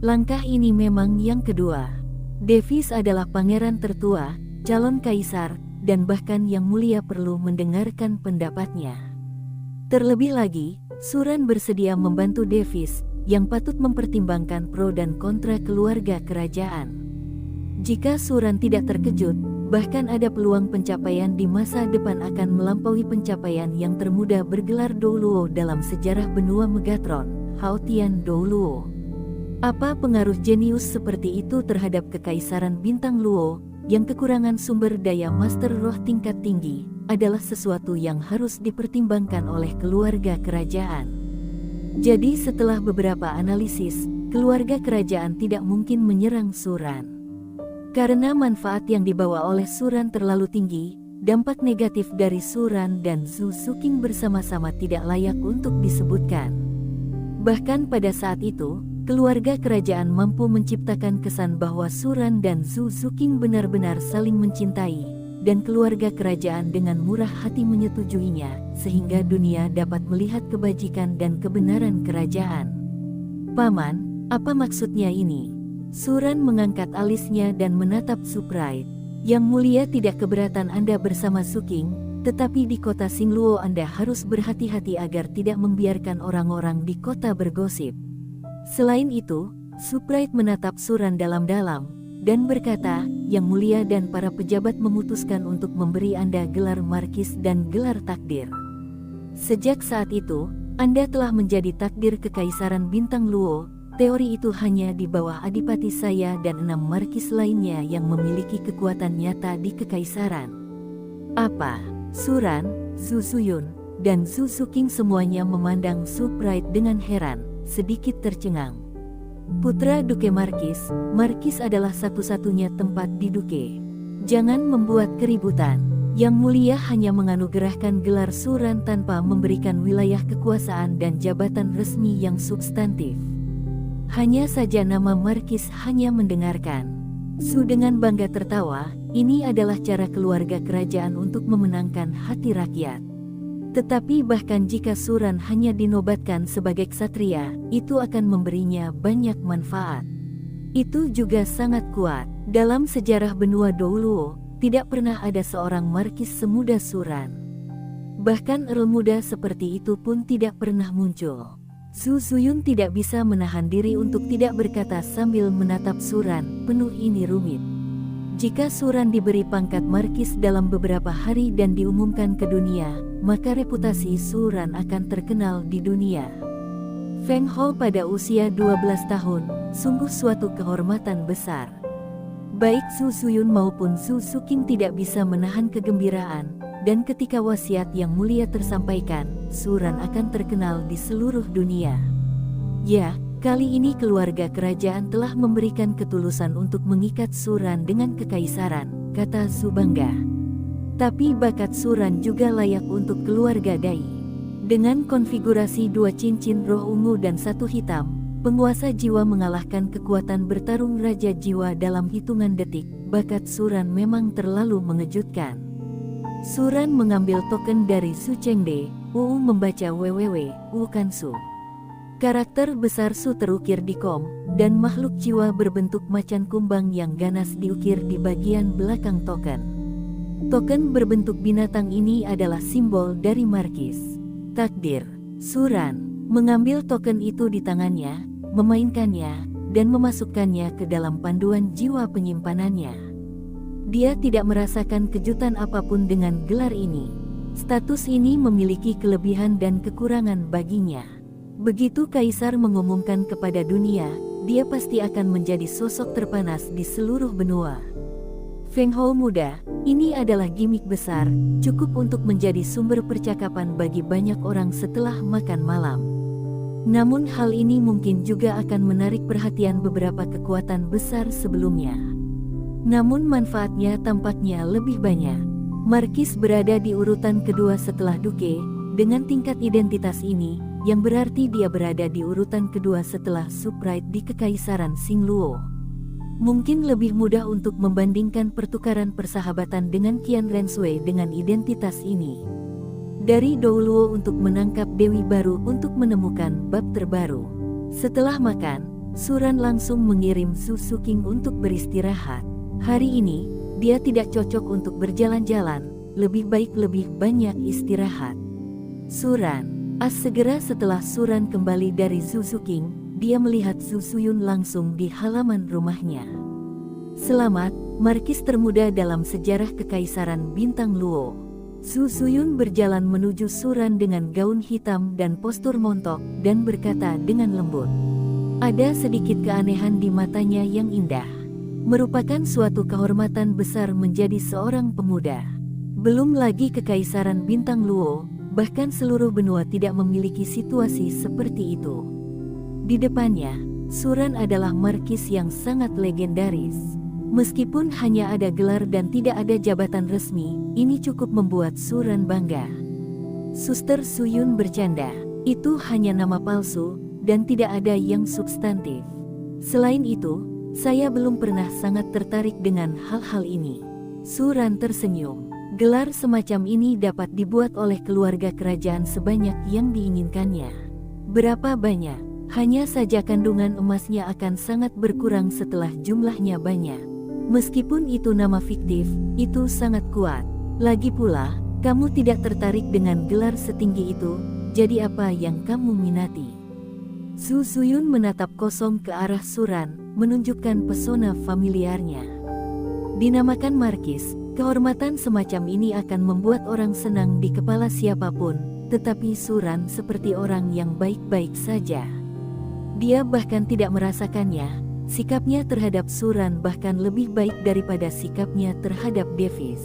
Langkah ini memang yang kedua. Davis adalah pangeran tertua, calon kaisar, dan bahkan Yang Mulia perlu mendengarkan pendapatnya. Terlebih lagi, Suran bersedia membantu Davis, yang patut mempertimbangkan pro dan kontra keluarga kerajaan. Jika Suran tidak terkejut, bahkan ada peluang pencapaian di masa depan akan melampaui pencapaian yang termuda bergelar Douluo dalam sejarah benua Megatron, Haotian Douluo. Apa pengaruh jenius seperti itu terhadap Kekaisaran Bintang Luo, yang kekurangan sumber daya master roh tingkat tinggi, adalah sesuatu yang harus dipertimbangkan oleh keluarga kerajaan. Jadi setelah beberapa analisis, keluarga kerajaan tidak mungkin menyerang Suran. Karena manfaat yang dibawa oleh Suran terlalu tinggi, dampak negatif dari Suran dan Su Suking bersama-sama tidak layak untuk disebutkan. Bahkan pada saat itu, keluarga kerajaan mampu menciptakan kesan bahwa Suran dan Su Suking benar-benar saling mencintai, dan keluarga kerajaan dengan murah hati menyetujuinya, sehingga dunia dapat melihat kebajikan dan kebenaran kerajaan. Paman, apa maksudnya ini? Suran mengangkat alisnya dan menatap Su Pride. Yang Mulia tidak keberatan Anda bersama Suking, tetapi di kota Singluo Anda harus berhati-hati agar tidak membiarkan orang-orang di kota bergosip. Selain itu, Su Pride menatap Suran dalam-dalam, dan berkata, Yang Mulia dan para pejabat memutuskan untuk memberi Anda gelar Markis dan gelar Takdir. Sejak saat itu, Anda telah menjadi takdir Kekaisaran Bintang Luo. Teori itu hanya di bawah adipati saya dan 6 markis lainnya yang memiliki kekuatan nyata di Kekaisaran. Apa? Suran, Su Suyun, dan Zhu Suking semuanya memandang Su Pride dengan heran, sedikit tercengang. Putra Duke Markis, Markis adalah satu-satunya tempat di Duke. Jangan membuat keributan. Yang Mulia hanya menganugerahkan gelar Suran tanpa memberikan wilayah kekuasaan dan jabatan resmi yang substantif. Hanya saja nama Markis hanya mendengarkan. Su dengan bangga tertawa, ini adalah cara keluarga kerajaan untuk memenangkan hati rakyat. Tetapi bahkan jika Suran hanya dinobatkan sebagai ksatria, itu akan memberinya banyak manfaat. Itu juga sangat kuat. Dalam sejarah benua Douluo, tidak pernah ada seorang markis semuda Suran. Bahkan Earl muda seperti itu pun tidak pernah muncul. Zhu Zuyun tidak bisa menahan diri untuk tidak berkata sambil menatap Suran, penuh ini rumit. Jika Suran diberi pangkat markis dalam beberapa hari dan diumumkan ke dunia, maka reputasi Suran akan terkenal di dunia. Feng Hao pada usia 12 tahun, sungguh suatu kehormatan besar. Baik Zhu Zuyun maupun Zhu Suking tidak bisa menahan kegembiraan, dan ketika wasiat yang mulia tersampaikan, Suran akan terkenal di seluruh dunia. Ya, kali ini keluarga kerajaan telah memberikan ketulusan untuk mengikat Suran dengan kekaisaran, kata Zhu bangga. Tapi bakat Suran juga layak untuk keluarga Dai. Dengan konfigurasi 2 cincin roh ungu dan 1 hitam, penguasa jiwa mengalahkan kekuatan bertarung Raja Jiwa dalam hitungan detik. Bakat Suran memang terlalu mengejutkan. Suran mengambil token dari Su Chengde. Membaca www. Kansu. Karakter besar Su terukir di kom, dan makhluk jiwa berbentuk macan kumbang yang ganas diukir di bagian belakang token. Token berbentuk binatang ini adalah simbol dari markis. Takdir. Suran mengambil token itu di tangannya, memainkannya, dan memasukkannya ke dalam panduan jiwa penyimpanannya. Dia tidak merasakan kejutan apapun dengan gelar ini. Status ini memiliki kelebihan dan kekurangan baginya. Begitu Kaisar mengumumkan kepada dunia, dia pasti akan menjadi sosok terpanas di seluruh benua. Feng Hao muda, ini adalah gimik besar, cukup untuk menjadi sumber percakapan bagi banyak orang setelah makan malam. Namun hal ini mungkin juga akan menarik perhatian beberapa kekuatan besar sebelumnya. Namun manfaatnya tampaknya lebih banyak. Markis berada di urutan kedua setelah Duke, dengan tingkat identitas ini, yang berarti dia berada di urutan kedua setelah Suprite di Kekaisaran Xingluo. Mungkin lebih mudah untuk membandingkan pertukaran persahabatan dengan Qian Renshui dengan identitas ini. Dari Douluo untuk menangkap Dewi baru untuk menemukan bab terbaru. Setelah makan, Suran langsung mengirim Zhu Suking untuk beristirahat. Hari ini, dia tidak cocok untuk berjalan-jalan, lebih baik lebih banyak istirahat. Suran. Segera setelah Suran kembali dari Zhu Suking, dia melihat Zhu Zuyun langsung di halaman rumahnya. Selamat, markis termuda dalam sejarah Kekaisaran Bintang Luo. Zhu Zuyun berjalan menuju Suran dengan gaun hitam dan postur montok, dan berkata dengan lembut. Ada sedikit keanehan di matanya yang indah. Merupakan suatu kehormatan besar menjadi seorang pemuda. Belum lagi Kekaisaran Bintang Luo, bahkan seluruh benua tidak memiliki situasi seperti itu. Di depannya, Suran adalah markis yang sangat legendaris. Meskipun hanya ada gelar dan tidak ada jabatan resmi, ini cukup membuat Suran bangga. Suster Suyun bercanda, itu hanya nama palsu, dan tidak ada yang substantif. Selain itu, saya belum pernah sangat tertarik dengan hal-hal ini. Suran tersenyum. Gelar semacam ini dapat dibuat oleh keluarga kerajaan sebanyak yang diinginkannya. Berapa banyak? Hanya saja kandungan emasnya akan sangat berkurang setelah jumlahnya banyak. Meskipun itu nama fiktif, itu sangat kuat. Lagi pula, kamu tidak tertarik dengan gelar setinggi itu, jadi apa yang kamu minati? Zhu Zuyun menatap kosong ke arah Suran, menunjukkan pesona familiarnya. Dinamakan markis, kehormatan semacam ini akan membuat orang senang di kepala siapapun, tetapi Suran seperti orang yang baik-baik saja. Dia bahkan tidak merasakannya, sikapnya terhadap Suran bahkan lebih baik daripada sikapnya terhadap Davis.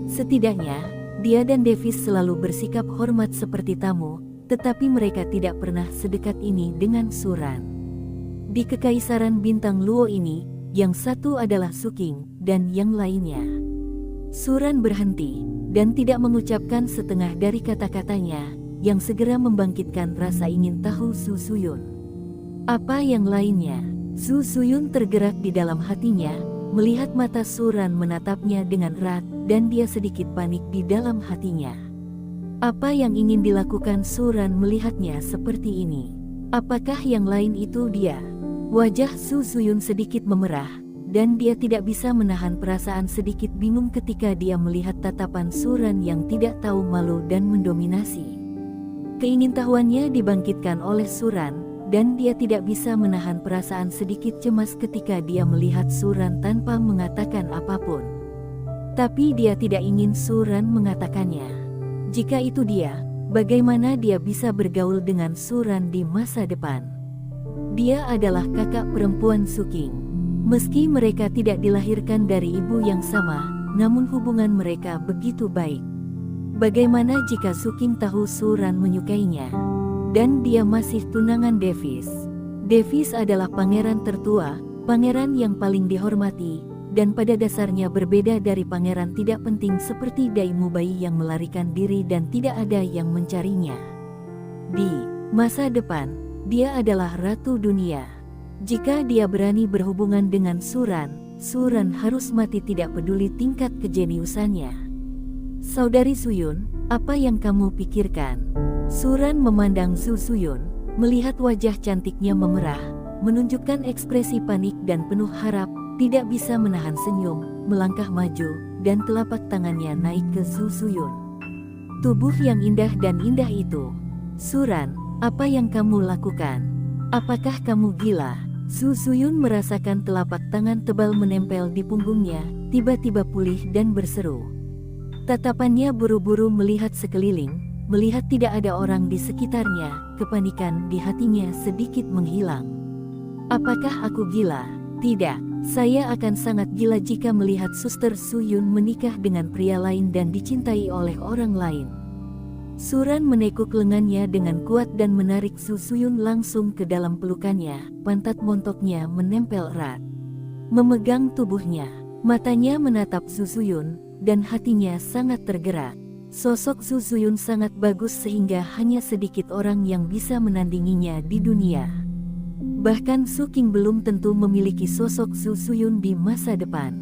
Setidaknya, Dia dan Davis selalu bersikap hormat seperti tamu, tetapi mereka tidak pernah sedekat ini dengan Suran. Di Kekaisaran Bintang Luo ini, yang satu adalah Suking, dan yang lainnya. Suran berhenti, dan tidak mengucapkan setengah dari kata-katanya, yang segera membangkitkan rasa ingin tahu Su Suyun. Apa yang lainnya? Su Suyun tergerak di dalam hatinya, melihat mata Suran menatapnya dengan erat, dan dia sedikit panik di dalam hatinya. Apa yang ingin dilakukan Suran melihatnya seperti ini? Apakah yang lain itu dia? Wajah Su Suyun sedikit memerah, dan dia tidak bisa menahan perasaan sedikit bingung ketika dia melihat tatapan Suran yang tidak tahu malu dan mendominasi. Keingintahuannya dibangkitkan oleh Suran, dan dia tidak bisa menahan perasaan sedikit cemas ketika dia melihat Suran tanpa mengatakan apapun. Tapi dia tidak ingin Suran mengatakannya. Jika itu dia, bagaimana dia bisa bergaul dengan Suran di masa depan? Dia adalah kakak perempuan Suking. Meski mereka tidak dilahirkan dari ibu yang sama, namun hubungan mereka begitu baik. Bagaimana jika Suking tahu Suran menyukainya? Dan dia masih tunangan Davis. Davis adalah pangeran tertua, pangeran yang paling dihormati, dan pada dasarnya berbeda dari pangeran tidak penting seperti Daimu bayi yang melarikan diri dan tidak ada yang mencarinya. Di masa depan, dia adalah ratu dunia. Jika dia berani berhubungan dengan Suran, Suran harus mati tidak peduli tingkat kejeniusannya. Saudari Suyun, apa yang kamu pikirkan? Suran memandang Su Suyun, melihat wajah cantiknya memerah, menunjukkan ekspresi panik dan penuh harap, tidak bisa menahan senyum, melangkah maju, dan telapak tangannya naik ke Su Suyun. Tubuh yang indah dan indah itu. Suran, apa yang kamu lakukan? Apakah kamu gila? Su Suyun merasakan telapak tangan tebal menempel di punggungnya, tiba-tiba pulih dan berseru. Tatapannya buru-buru melihat sekeliling, melihat tidak ada orang di sekitarnya, kepanikan di hatinya sedikit menghilang. Apakah aku gila? Tidak, saya akan sangat gila jika melihat Suster Suyun menikah dengan pria lain dan dicintai oleh orang lain. Suran menekuk lengannya dengan kuat dan menarik Su Suyun langsung ke dalam pelukannya, pantat montoknya menempel erat. Memegang tubuhnya, matanya menatap Su Suyun, dan hatinya sangat tergerak. Sosok Su Suyun sangat bagus sehingga hanya sedikit orang yang bisa menandinginya di dunia. Bahkan Suking belum tentu memiliki sosok Su Suyun di masa depan.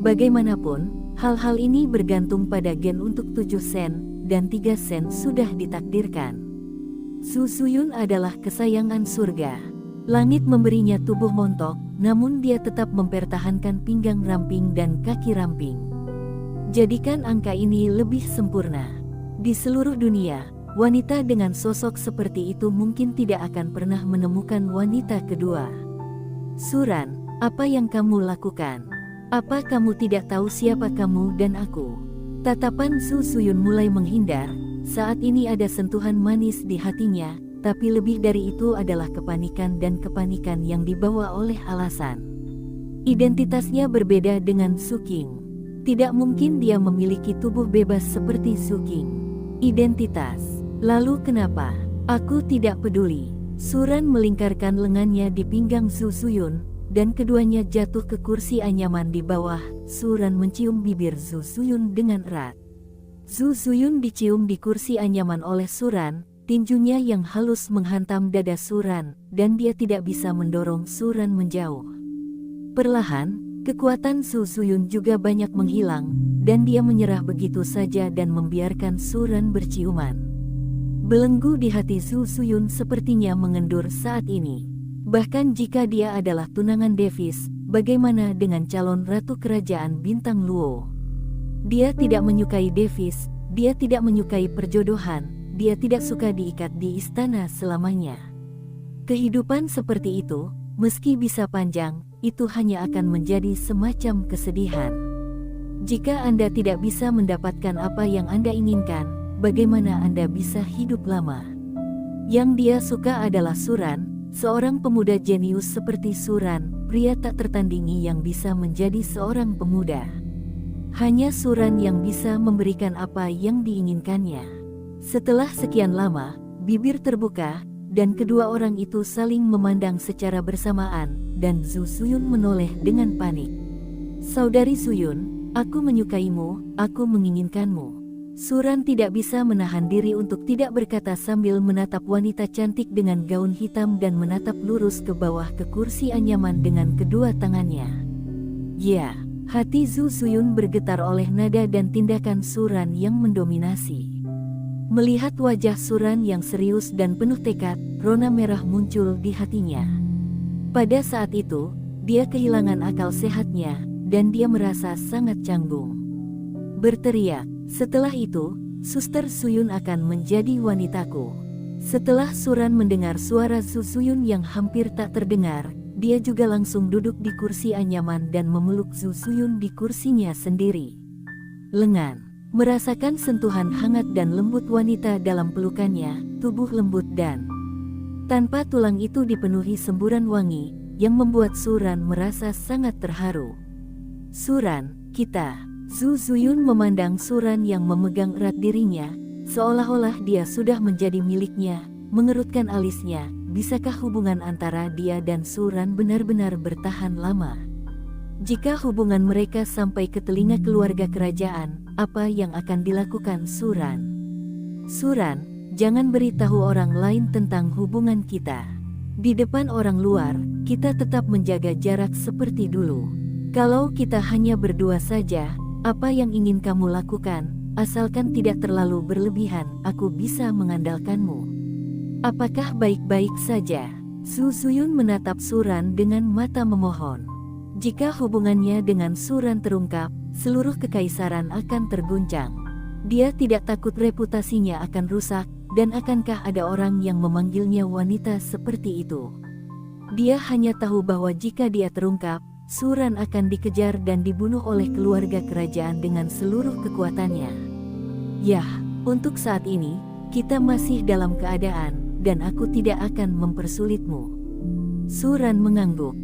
Bagaimanapun, hal-hal ini bergantung pada gen untuk 7 sen, dan 3 sen sudah ditakdirkan. Su Suyun adalah kesayangan surga. Langit memberinya tubuh montok, namun dia tetap mempertahankan pinggang ramping dan kaki ramping. Jadikan angka ini lebih sempurna. Di seluruh dunia, wanita dengan sosok seperti itu mungkin tidak akan pernah menemukan wanita kedua. Suran, apa yang kamu lakukan? Apa kamu tidak tahu siapa kamu dan aku? Tatapan Su Suyun mulai menghindar, saat ini ada sentuhan manis di hatinya, tapi lebih dari itu adalah kepanikan dan kepanikan yang dibawa oleh alasan. Identitasnya berbeda dengan Suking. Tidak mungkin dia memiliki tubuh bebas seperti Suking. Identitas. Lalu kenapa? Aku tidak peduli. Suran melingkarkan lengannya di pinggang Su Suyun, dan keduanya jatuh ke kursi anyaman di bawah. Suran mencium bibir Su Suyun dengan erat. Su Suyun dicium di kursi anyaman oleh Suran, tinjunya yang halus menghantam dada Suran, dan dia tidak bisa mendorong Suran menjauh. Perlahan, kekuatan Su Suyun juga banyak menghilang, dan dia menyerah begitu saja dan membiarkan Suran berciuman. Belenggu di hati Su Suyun sepertinya mengendur saat ini. Bahkan jika dia adalah tunangan Davis, bagaimana dengan calon ratu kerajaan Bintang Luo? Dia tidak menyukai Davis, dia tidak menyukai perjodohan, dia tidak suka diikat di istana selamanya. Kehidupan seperti itu, meski bisa panjang, itu hanya akan menjadi semacam kesedihan. Jika Anda tidak bisa mendapatkan apa yang Anda inginkan, bagaimana Anda bisa hidup lama? Yang dia suka adalah Suran, seorang pemuda jenius seperti Suran, pria tak tertandingi yang bisa menjadi seorang pemuda. Hanya Suran yang bisa memberikan apa yang diinginkannya. Setelah sekian lama, bibir terbuka, dan kedua orang itu saling memandang secara bersamaan, dan Zhu Suyun menoleh dengan panik. "Saudari Suyun, aku menyukaimu, aku menginginkanmu." Suran tidak bisa menahan diri untuk tidak berkata sambil menatap wanita cantik dengan gaun hitam dan menatap lurus ke bawah ke kursi anyaman dengan kedua tangannya. Ya, hati Zhu Suyun bergetar oleh nada dan tindakan Suran yang mendominasi. Melihat wajah Suran yang serius dan penuh tekad, rona merah muncul di hatinya. Pada saat itu, dia kehilangan akal sehatnya, dan dia merasa sangat canggung. Berteriak, "Setelah itu, Suster Suyun akan menjadi wanitaku." Setelah Suran mendengar suara Zhu Suyun yang hampir tak terdengar, dia juga langsung duduk di kursi anyaman dan memeluk Zhu Suyun di kursinya sendiri. Lengan, merasakan sentuhan hangat dan lembut wanita dalam pelukannya, tubuh lembut dan tanpa tulang itu dipenuhi semburan wangi, yang membuat Suran merasa sangat terharu. "Suran, kita." Zhu Suyun memandang Suran yang memegang erat dirinya, seolah-olah dia sudah menjadi miliknya, mengerutkan alisnya. Bisakah hubungan antara dia dan Suran benar-benar bertahan lama? Jika hubungan mereka sampai ke telinga keluarga kerajaan, apa yang akan dilakukan Suran? "Suran, jangan beritahu orang lain tentang hubungan kita. Di depan orang luar, kita tetap menjaga jarak seperti dulu. Kalau kita hanya berdua saja, apa yang ingin kamu lakukan, asalkan tidak terlalu berlebihan, aku bisa mengandalkanmu. Apakah baik-baik saja?" Zhu Suyun menatap Suran dengan mata memohon. Jika hubungannya dengan Suran terungkap, seluruh kekaisaran akan terguncang. Dia tidak takut reputasinya akan rusak, dan akankah ada orang yang memanggilnya wanita seperti itu? Dia hanya tahu bahwa jika dia terungkap, Suran akan dikejar dan dibunuh oleh keluarga kerajaan dengan seluruh kekuatannya. Yah, untuk saat ini, kita masih dalam keadaan, dan aku tidak akan mempersulitmu. Suran mengangguk.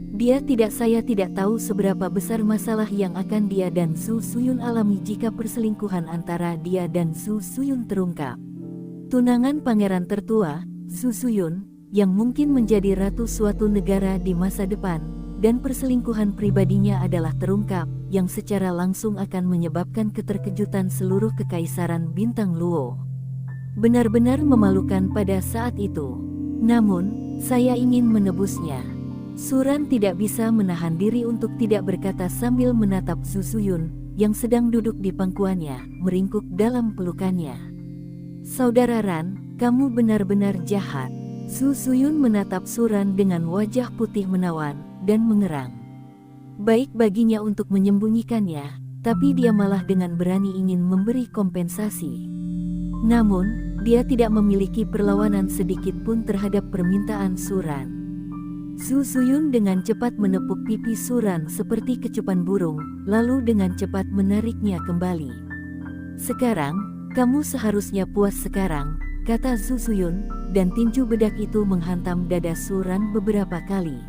Saya tidak tahu seberapa besar masalah yang akan dia dan Zhu Suyun alami jika perselingkuhan antara dia dan Zhu Suyun terungkap. Tunangan pangeran tertua, Zhu Suyun, yang mungkin menjadi ratu suatu negara di masa depan, dan perselingkuhan pribadinya adalah terungkap, yang secara langsung akan menyebabkan keterkejutan seluruh kekaisaran bintang Luo. Benar-benar memalukan pada saat itu. Namun, saya ingin menebusnya. Suran tidak bisa menahan diri untuk tidak berkata sambil menatap Zhu Suyun, yang sedang duduk di pangkuannya, meringkuk dalam pelukannya. "Saudara Ran, kamu benar-benar jahat." Zhu Suyun menatap Suran dengan wajah putih menawan, dan mengerang. Baik baginya untuk menyembunyikannya, tapi dia malah dengan berani ingin memberi kompensasi. Namun, dia tidak memiliki perlawanan sedikit pun terhadap permintaan Suran. Zhu Suyun dengan cepat menepuk pipi Suran seperti kecupan burung, lalu dengan cepat menariknya kembali. "Sekarang, kamu seharusnya puas sekarang," kata Zhu Suyun, dan tinju bedak itu menghantam dada Suran beberapa kali.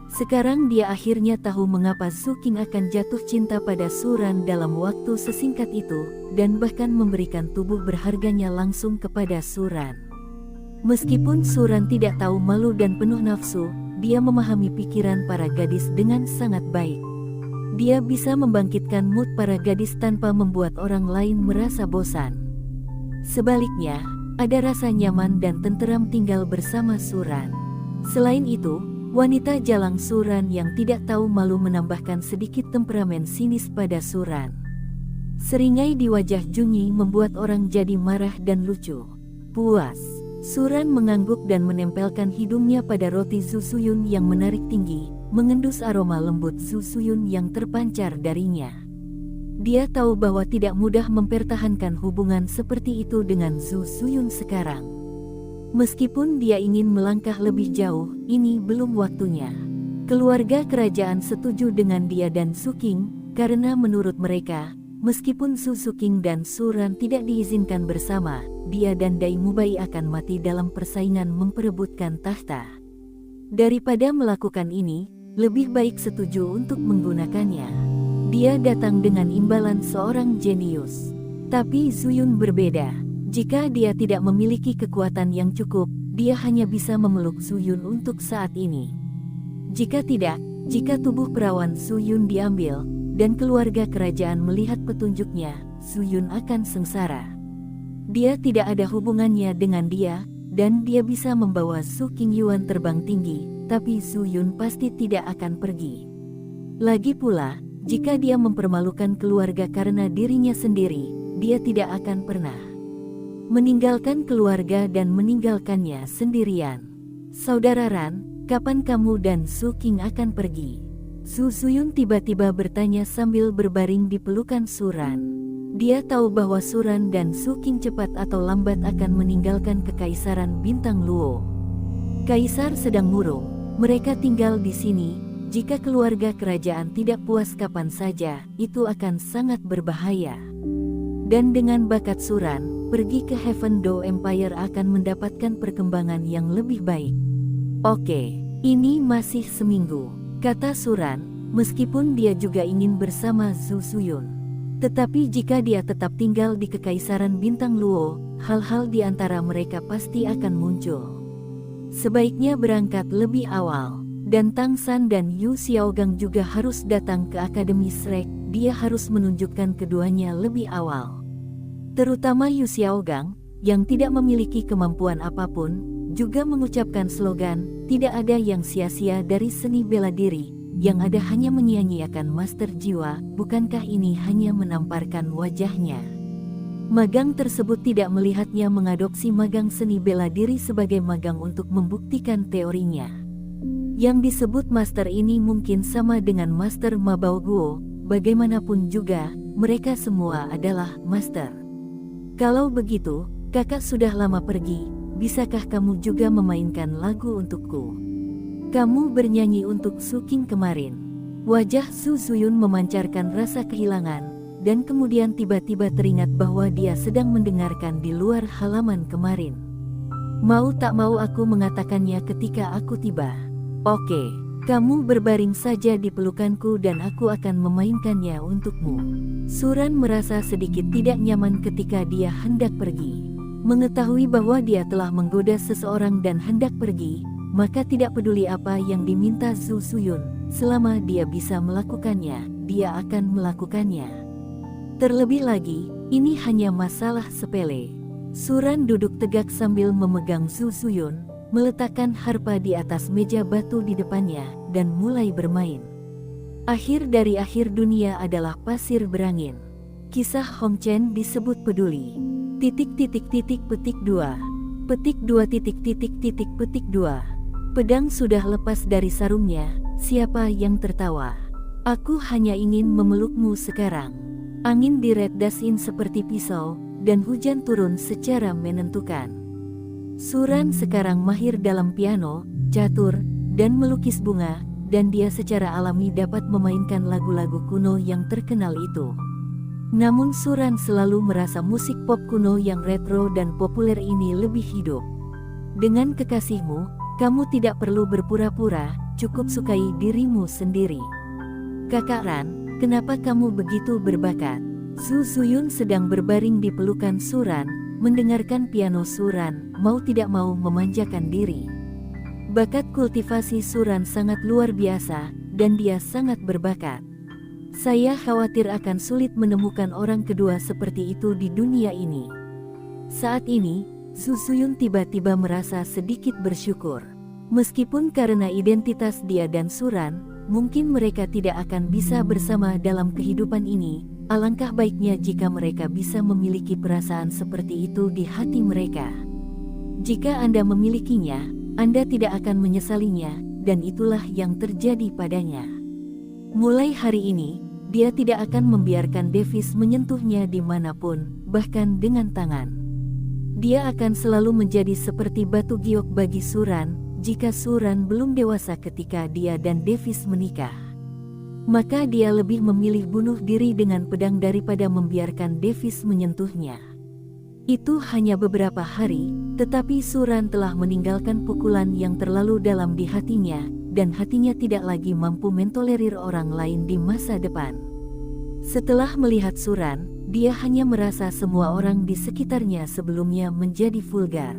Sekarang dia akhirnya tahu mengapa Zhu Qing akan jatuh cinta pada Suran dalam waktu sesingkat itu, dan bahkan memberikan tubuh berharganya langsung kepada Suran. Meskipun Suran tidak tahu malu dan penuh nafsu, dia memahami pikiran para gadis dengan sangat baik. Dia bisa membangkitkan mood para gadis tanpa membuat orang lain merasa bosan. Sebaliknya, ada rasa nyaman dan tenteram tinggal bersama Suran. Selain itu, wanita jalang Suran yang tidak tahu malu menambahkan sedikit temperamen sinis pada Suran. Seringai di wajah Junyi membuat orang jadi marah dan lucu. "Puas." Suran mengangguk dan menempelkan hidungnya pada roti Zhu Suyun yang menarik tinggi, mengendus aroma lembut Zhu Suyun yang terpancar darinya. Dia tahu bahwa tidak mudah mempertahankan hubungan seperti itu dengan Zhu Suyun sekarang. Meskipun dia ingin melangkah lebih jauh, ini belum waktunya. Keluarga kerajaan setuju dengan dia dan Zhu Qing, karena menurut mereka, meskipun Zhu Qing dan Suran tidak diizinkan bersama, dia dan Dai Mubai akan mati dalam persaingan memperebutkan tahta. Daripada melakukan ini, lebih baik setuju untuk menggunakannya. Dia datang dengan imbalan seorang jenius. Tapi Zuyun berbeda. Jika dia tidak memiliki kekuatan yang cukup, dia hanya bisa memeluk Zuyun untuk saat ini. Jika tidak, jika tubuh perawan Zuyun diambil, dan keluarga kerajaan melihat petunjuknya, Zuyun akan sengsara. Dia tidak ada hubungannya dengan dia, dan dia bisa membawa Su Qingyuan terbang tinggi, tapi Zuyun pasti tidak akan pergi. Lagi pula, jika dia mempermalukan keluarga karena dirinya sendiri, dia tidak akan pernah meninggalkan keluarga dan meninggalkannya sendirian. Saudara Ran, kapan kamu dan Su Qing akan pergi? Su Zuyun tiba-tiba bertanya sambil berbaring di pelukan Suran. Dia tahu bahwa Suran dan Su Qing cepat atau lambat akan meninggalkan kekaisaran Bintang Luo. Kaisar sedang murung, mereka tinggal di sini. Jika keluarga kerajaan tidak puas kapan saja, itu akan sangat berbahaya. Dan dengan bakat Suran, pergi ke Heaven Dou Empire akan mendapatkan perkembangan yang lebih baik. Oke, ini masih seminggu, kata Suran, meskipun dia juga ingin bersama Zhu Zuyun. Tetapi jika dia tetap tinggal di Kekaisaran Bintang Luo, hal-hal di antara mereka pasti akan muncul. Sebaiknya berangkat lebih awal, dan Tang San dan Yu Xiaogang juga harus datang ke Akademi Shrek. Dia harus menunjukkan keduanya lebih awal. Terutama Yu Xiaogang, yang tidak memiliki kemampuan apapun, juga mengucapkan slogan, tidak ada yang sia-sia dari seni bela diri, yang ada hanya menyia-nyiakan master jiwa, bukankah ini hanya menamparkan wajahnya? Magang tersebut tidak melihatnya mengadopsi magang seni bela diri sebagai magang untuk membuktikan teorinya. Yang disebut master ini mungkin sama dengan master Mabao Guo, bagaimanapun juga, mereka semua adalah master. Kalau begitu, kakak sudah lama pergi, bisakah kamu juga memainkan lagu untukku? Kamu bernyanyi untuk Su Qing kemarin. Wajah Su Zuyun memancarkan rasa kehilangan, dan kemudian tiba-tiba teringat bahwa dia sedang mendengarkan di luar halaman kemarin. Mau tak mau aku mengatakannya ketika aku tiba. Oke, kamu berbaring saja di pelukanku dan aku akan memainkannya untukmu. Suran merasa sedikit tidak nyaman ketika dia hendak pergi. Mengetahui bahwa dia telah menggoda seseorang dan hendak pergi, maka tidak peduli apa yang diminta Zhu Zuyun, selama dia bisa melakukannya, dia akan melakukannya. Terlebih lagi, ini hanya masalah sepele. Suran duduk tegak sambil memegang Zhu Zuyun, meletakkan harpa di atas meja batu di depannya, dan mulai bermain. Akhir dari akhir dunia adalah pasir berangin. Kisah Hong Chen disebut peduli. Petik 2. Petik 2 petik 2. Pedang sudah lepas dari sarungnya, siapa yang tertawa? Aku hanya ingin memelukmu sekarang. Angin diretdasin seperti pisau, dan hujan turun secara menentukan. Suran sekarang mahir dalam piano, catur, dan melukis bunga, dan dia secara alami dapat memainkan lagu-lagu kuno yang terkenal itu. Namun Suran selalu merasa musik pop kuno yang retro dan populer ini lebih hidup. Dengan kekasihmu, kamu tidak perlu berpura-pura, cukup sukai dirimu sendiri. Kakak Ran, kenapa kamu begitu berbakat? Zhu Zuyun sedang berbaring di pelukan Suran, mendengarkan piano Suran, mau tidak mau memanjakan diri. Bakat kultivasi Suran sangat luar biasa, dan dia sangat berbakat. Saya khawatir akan sulit menemukan orang kedua seperti itu di dunia ini. Saat ini, Zhu Zuyun tiba-tiba merasa sedikit bersyukur. Meskipun karena identitas dia dan Suran, mungkin mereka tidak akan bisa bersama dalam kehidupan ini, alangkah baiknya jika mereka bisa memiliki perasaan seperti itu di hati mereka. Jika Anda memilikinya, Anda tidak akan menyesalinya, dan itulah yang terjadi padanya. Mulai hari ini, dia tidak akan membiarkan Davis menyentuhnya dimanapun, bahkan dengan tangan. Dia akan selalu menjadi seperti batu giok bagi Suran, jika Suran belum dewasa ketika dia dan Davis menikah. Maka dia lebih memilih bunuh diri dengan pedang daripada membiarkan Davis menyentuhnya. Itu hanya beberapa hari, tetapi Suran telah meninggalkan pukulan yang terlalu dalam di hatinya, dan hatinya tidak lagi mampu mentolerir orang lain di masa depan. Setelah melihat Suran, dia hanya merasa semua orang di sekitarnya sebelumnya menjadi vulgar.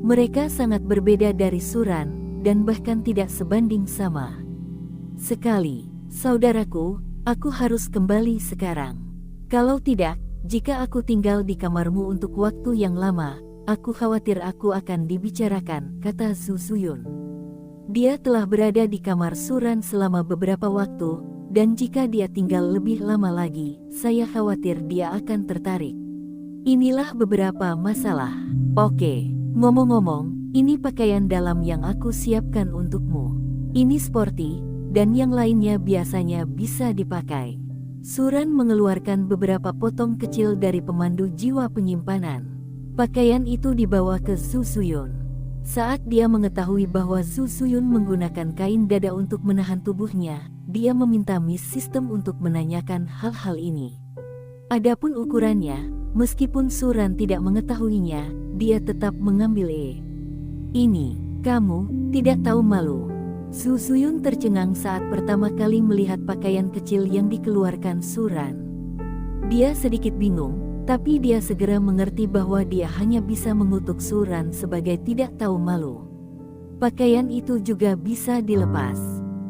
Mereka sangat berbeda dari Suran, dan bahkan tidak sebanding sama. Sekali, saudaraku, aku harus kembali sekarang. Kalau tidak, jika aku tinggal di kamarmu untuk waktu yang lama, aku khawatir aku akan dibicarakan, kata Zhu Zuyun. Dia telah berada di kamar Suran selama beberapa waktu, dan jika dia tinggal lebih lama lagi, saya khawatir dia akan tertarik. Inilah beberapa masalah. Oke, ngomong-ngomong, ini pakaian dalam yang aku siapkan untukmu. Ini sporty, dan yang lainnya biasanya bisa dipakai. Suran mengeluarkan beberapa potong kecil dari pemandu jiwa penyimpanan. Pakaian itu dibawa ke Zhu Zuyun. Saat dia mengetahui bahwa Zhu Zuyun menggunakan kain dada untuk menahan tubuhnya, dia meminta Miss System untuk menanyakan hal-hal ini. Adapun ukurannya, meskipun Suran tidak mengetahuinya, dia tetap mengambil Ini, kamu, tidak tahu malu. Zhu Zuyun tercengang saat pertama kali melihat pakaian kecil yang dikeluarkan Suran. Dia sedikit bingung, tapi dia segera mengerti bahwa dia hanya bisa mengutuk Suran sebagai tidak tahu malu. Pakaian itu juga bisa dilepas.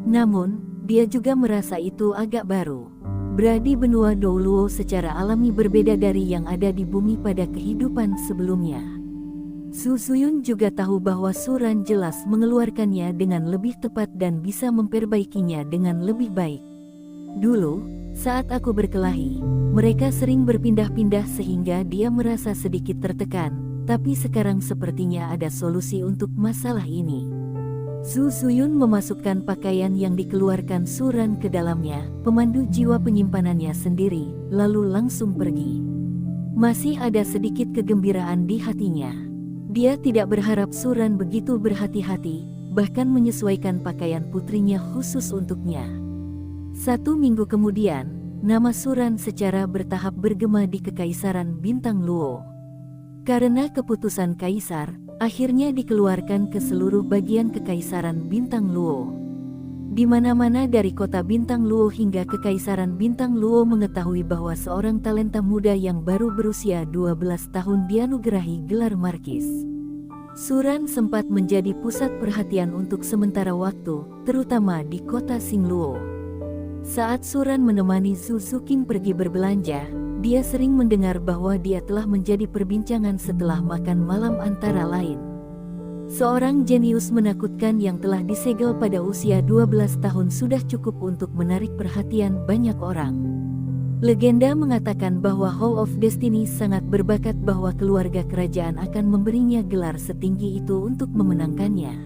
Namun, dia juga merasa itu agak baru. Berarti benua Douluo secara alami berbeda dari yang ada di bumi pada kehidupan sebelumnya. Zhu Zuyun juga tahu bahwa Suran jelas mengeluarkannya dengan lebih tepat dan bisa memperbaikinya dengan lebih baik. Dulu, saat aku berkelahi, mereka sering berpindah-pindah sehingga dia merasa sedikit tertekan, tapi sekarang sepertinya ada solusi untuk masalah ini. Zhu Zuyun memasukkan pakaian yang dikeluarkan Suran ke dalamnya, pemandu jiwa penyimpanannya sendiri, lalu langsung pergi. Masih ada sedikit kegembiraan di hatinya. Dia tidak berharap Suran begitu berhati-hati, bahkan menyesuaikan pakaian putrinya khusus untuknya. 1 minggu kemudian, nama Suran secara bertahap bergema di Kekaisaran Bintang Luo. Karena keputusan Kaisar, akhirnya dikeluarkan ke seluruh bagian Kekaisaran Bintang Luo. Di mana-mana dari kota Bintang Luo hingga Kekaisaran Bintang Luo mengetahui bahwa seorang talenta muda yang baru berusia 12 tahun dianugerahi gelar Markis. Suran sempat menjadi pusat perhatian untuk sementara waktu, terutama di kota Xingluo. Saat Suran menemani Zhu Zuqing pergi berbelanja, dia sering mendengar bahwa dia telah menjadi perbincangan setelah makan malam antara lain. Seorang jenius menakutkan yang telah disegel pada usia 12 tahun sudah cukup untuk menarik perhatian banyak orang. Legenda mengatakan bahwa Hall of Destiny sangat berbakat bahwa keluarga kerajaan akan memberinya gelar setinggi itu untuk memenangkannya.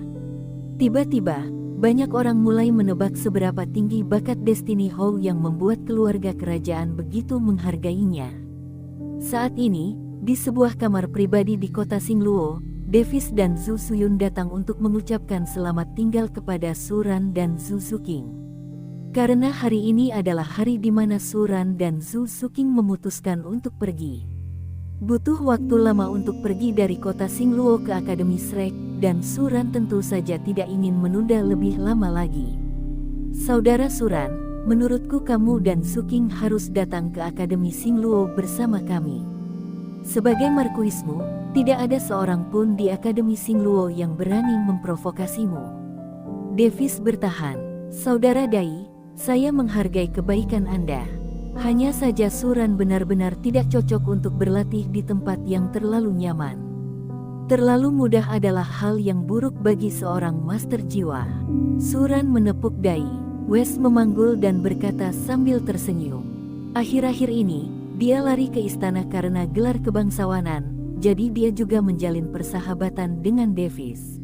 Tiba-tiba, banyak orang mulai menebak seberapa tinggi bakat Destiny Hall yang membuat keluarga kerajaan begitu menghargainya. Saat ini, di sebuah kamar pribadi di kota Xingluo, Davis dan Zhu Zuyun datang untuk mengucapkan selamat tinggal kepada Suran dan Zhu Zuqing. Karena hari ini adalah hari di mana Suran dan Zhu Zuqing memutuskan untuk pergi. Butuh waktu lama untuk pergi dari kota Xingluo ke Akademi Shrek, dan Suran tentu saja tidak ingin menunda lebih lama lagi. Saudara Suran, menurutku kamu dan Zuqing harus datang ke Akademi Xingluo bersama kami. Sebagai markuismu, tidak ada seorang pun di Akademi Xingluo yang berani memprovokasimu. Davis bertahan. Saudara Dai, saya menghargai kebaikan Anda. Hanya saja Suran benar-benar tidak cocok untuk berlatih di tempat yang terlalu nyaman. Terlalu mudah adalah hal yang buruk bagi seorang master jiwa. Suran menepuk Dai. Wes memanggul dan berkata sambil tersenyum. Akhir-akhir ini, dia lari ke istana karena gelar kebangsawanan. Jadi dia juga menjalin persahabatan dengan Davis.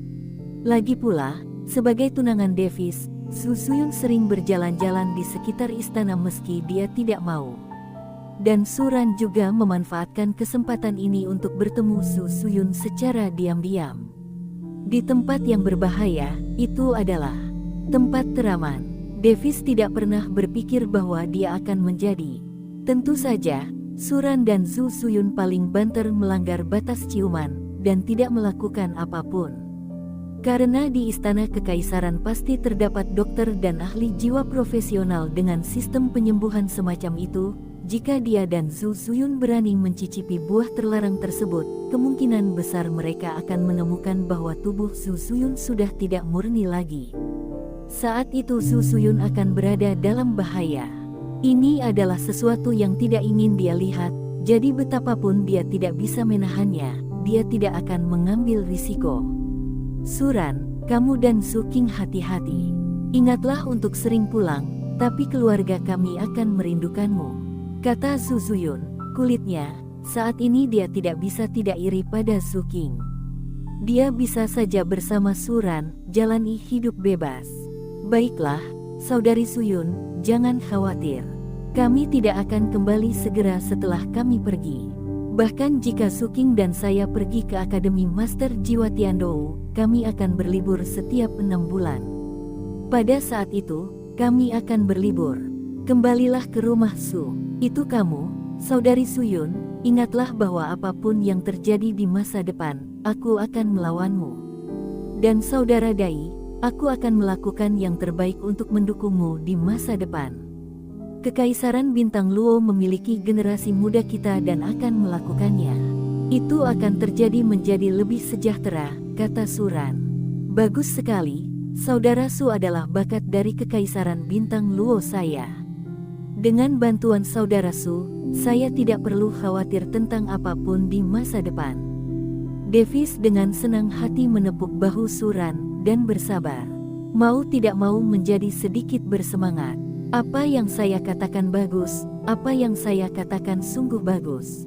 Lagi pula, sebagai tunangan Davis, Zhu Zuyun sering berjalan-jalan di sekitar istana meski dia tidak mau. Dan Suran juga memanfaatkan kesempatan ini untuk bertemu Zhu Zuyun secara diam-diam. Di tempat yang berbahaya, itu adalah tempat teraman. Davis tidak pernah berpikir bahwa dia akan menjadi. Tentu saja, Suran dan Zhu Zuyun paling banter melanggar batas ciuman, dan tidak melakukan apapun. Karena di istana kekaisaran pasti terdapat dokter dan ahli jiwa profesional dengan sistem penyembuhan semacam itu. Jika dia dan Zhu Zuyun berani mencicipi buah terlarang tersebut, kemungkinan besar mereka akan menemukan bahwa tubuh Zhu Zuyun sudah tidak murni lagi. Saat itu Zhu Zuyun akan berada dalam bahaya. Ini adalah sesuatu yang tidak ingin dia lihat, jadi betapapun dia tidak bisa menahannya, dia tidak akan mengambil risiko. Suran, kamu dan Su Qing hati-hati. Ingatlah untuk sering pulang, tapi keluarga kami akan merindukanmu, kata Zhu Zuyun. Kulitnya, saat ini dia tidak bisa tidak iri pada Su Qing. Dia bisa saja bersama Suran, jalani hidup bebas. Baiklah, saudari Suyun, jangan khawatir. Kami tidak akan kembali segera setelah kami pergi. Bahkan jika Su Qing dan saya pergi ke Akademi Master Jiwa Tiandou, kami akan berlibur setiap 6 bulan. Pada saat itu, kami akan berlibur. Kembalilah ke rumah Su. Itu kamu, saudari Suyun, ingatlah bahwa apapun yang terjadi di masa depan, aku akan melawanmu. Dan saudara Dai, aku akan melakukan yang terbaik untuk mendukungmu di masa depan. Kekaisaran Bintang Luo memiliki generasi muda kita dan akan melakukannya. Itu akan terjadi menjadi lebih sejahtera, kata Suran. Bagus sekali, saudara Su adalah bakat dari Kekaisaran Bintang Luo saya. Dengan bantuan saudara Su, saya tidak perlu khawatir tentang apapun di masa depan. Davis dengan senang hati menepuk bahu Suran dan bersabar. Mau tidak mau menjadi sedikit bersemangat. Apa yang saya katakan bagus, apa yang saya katakan sungguh bagus.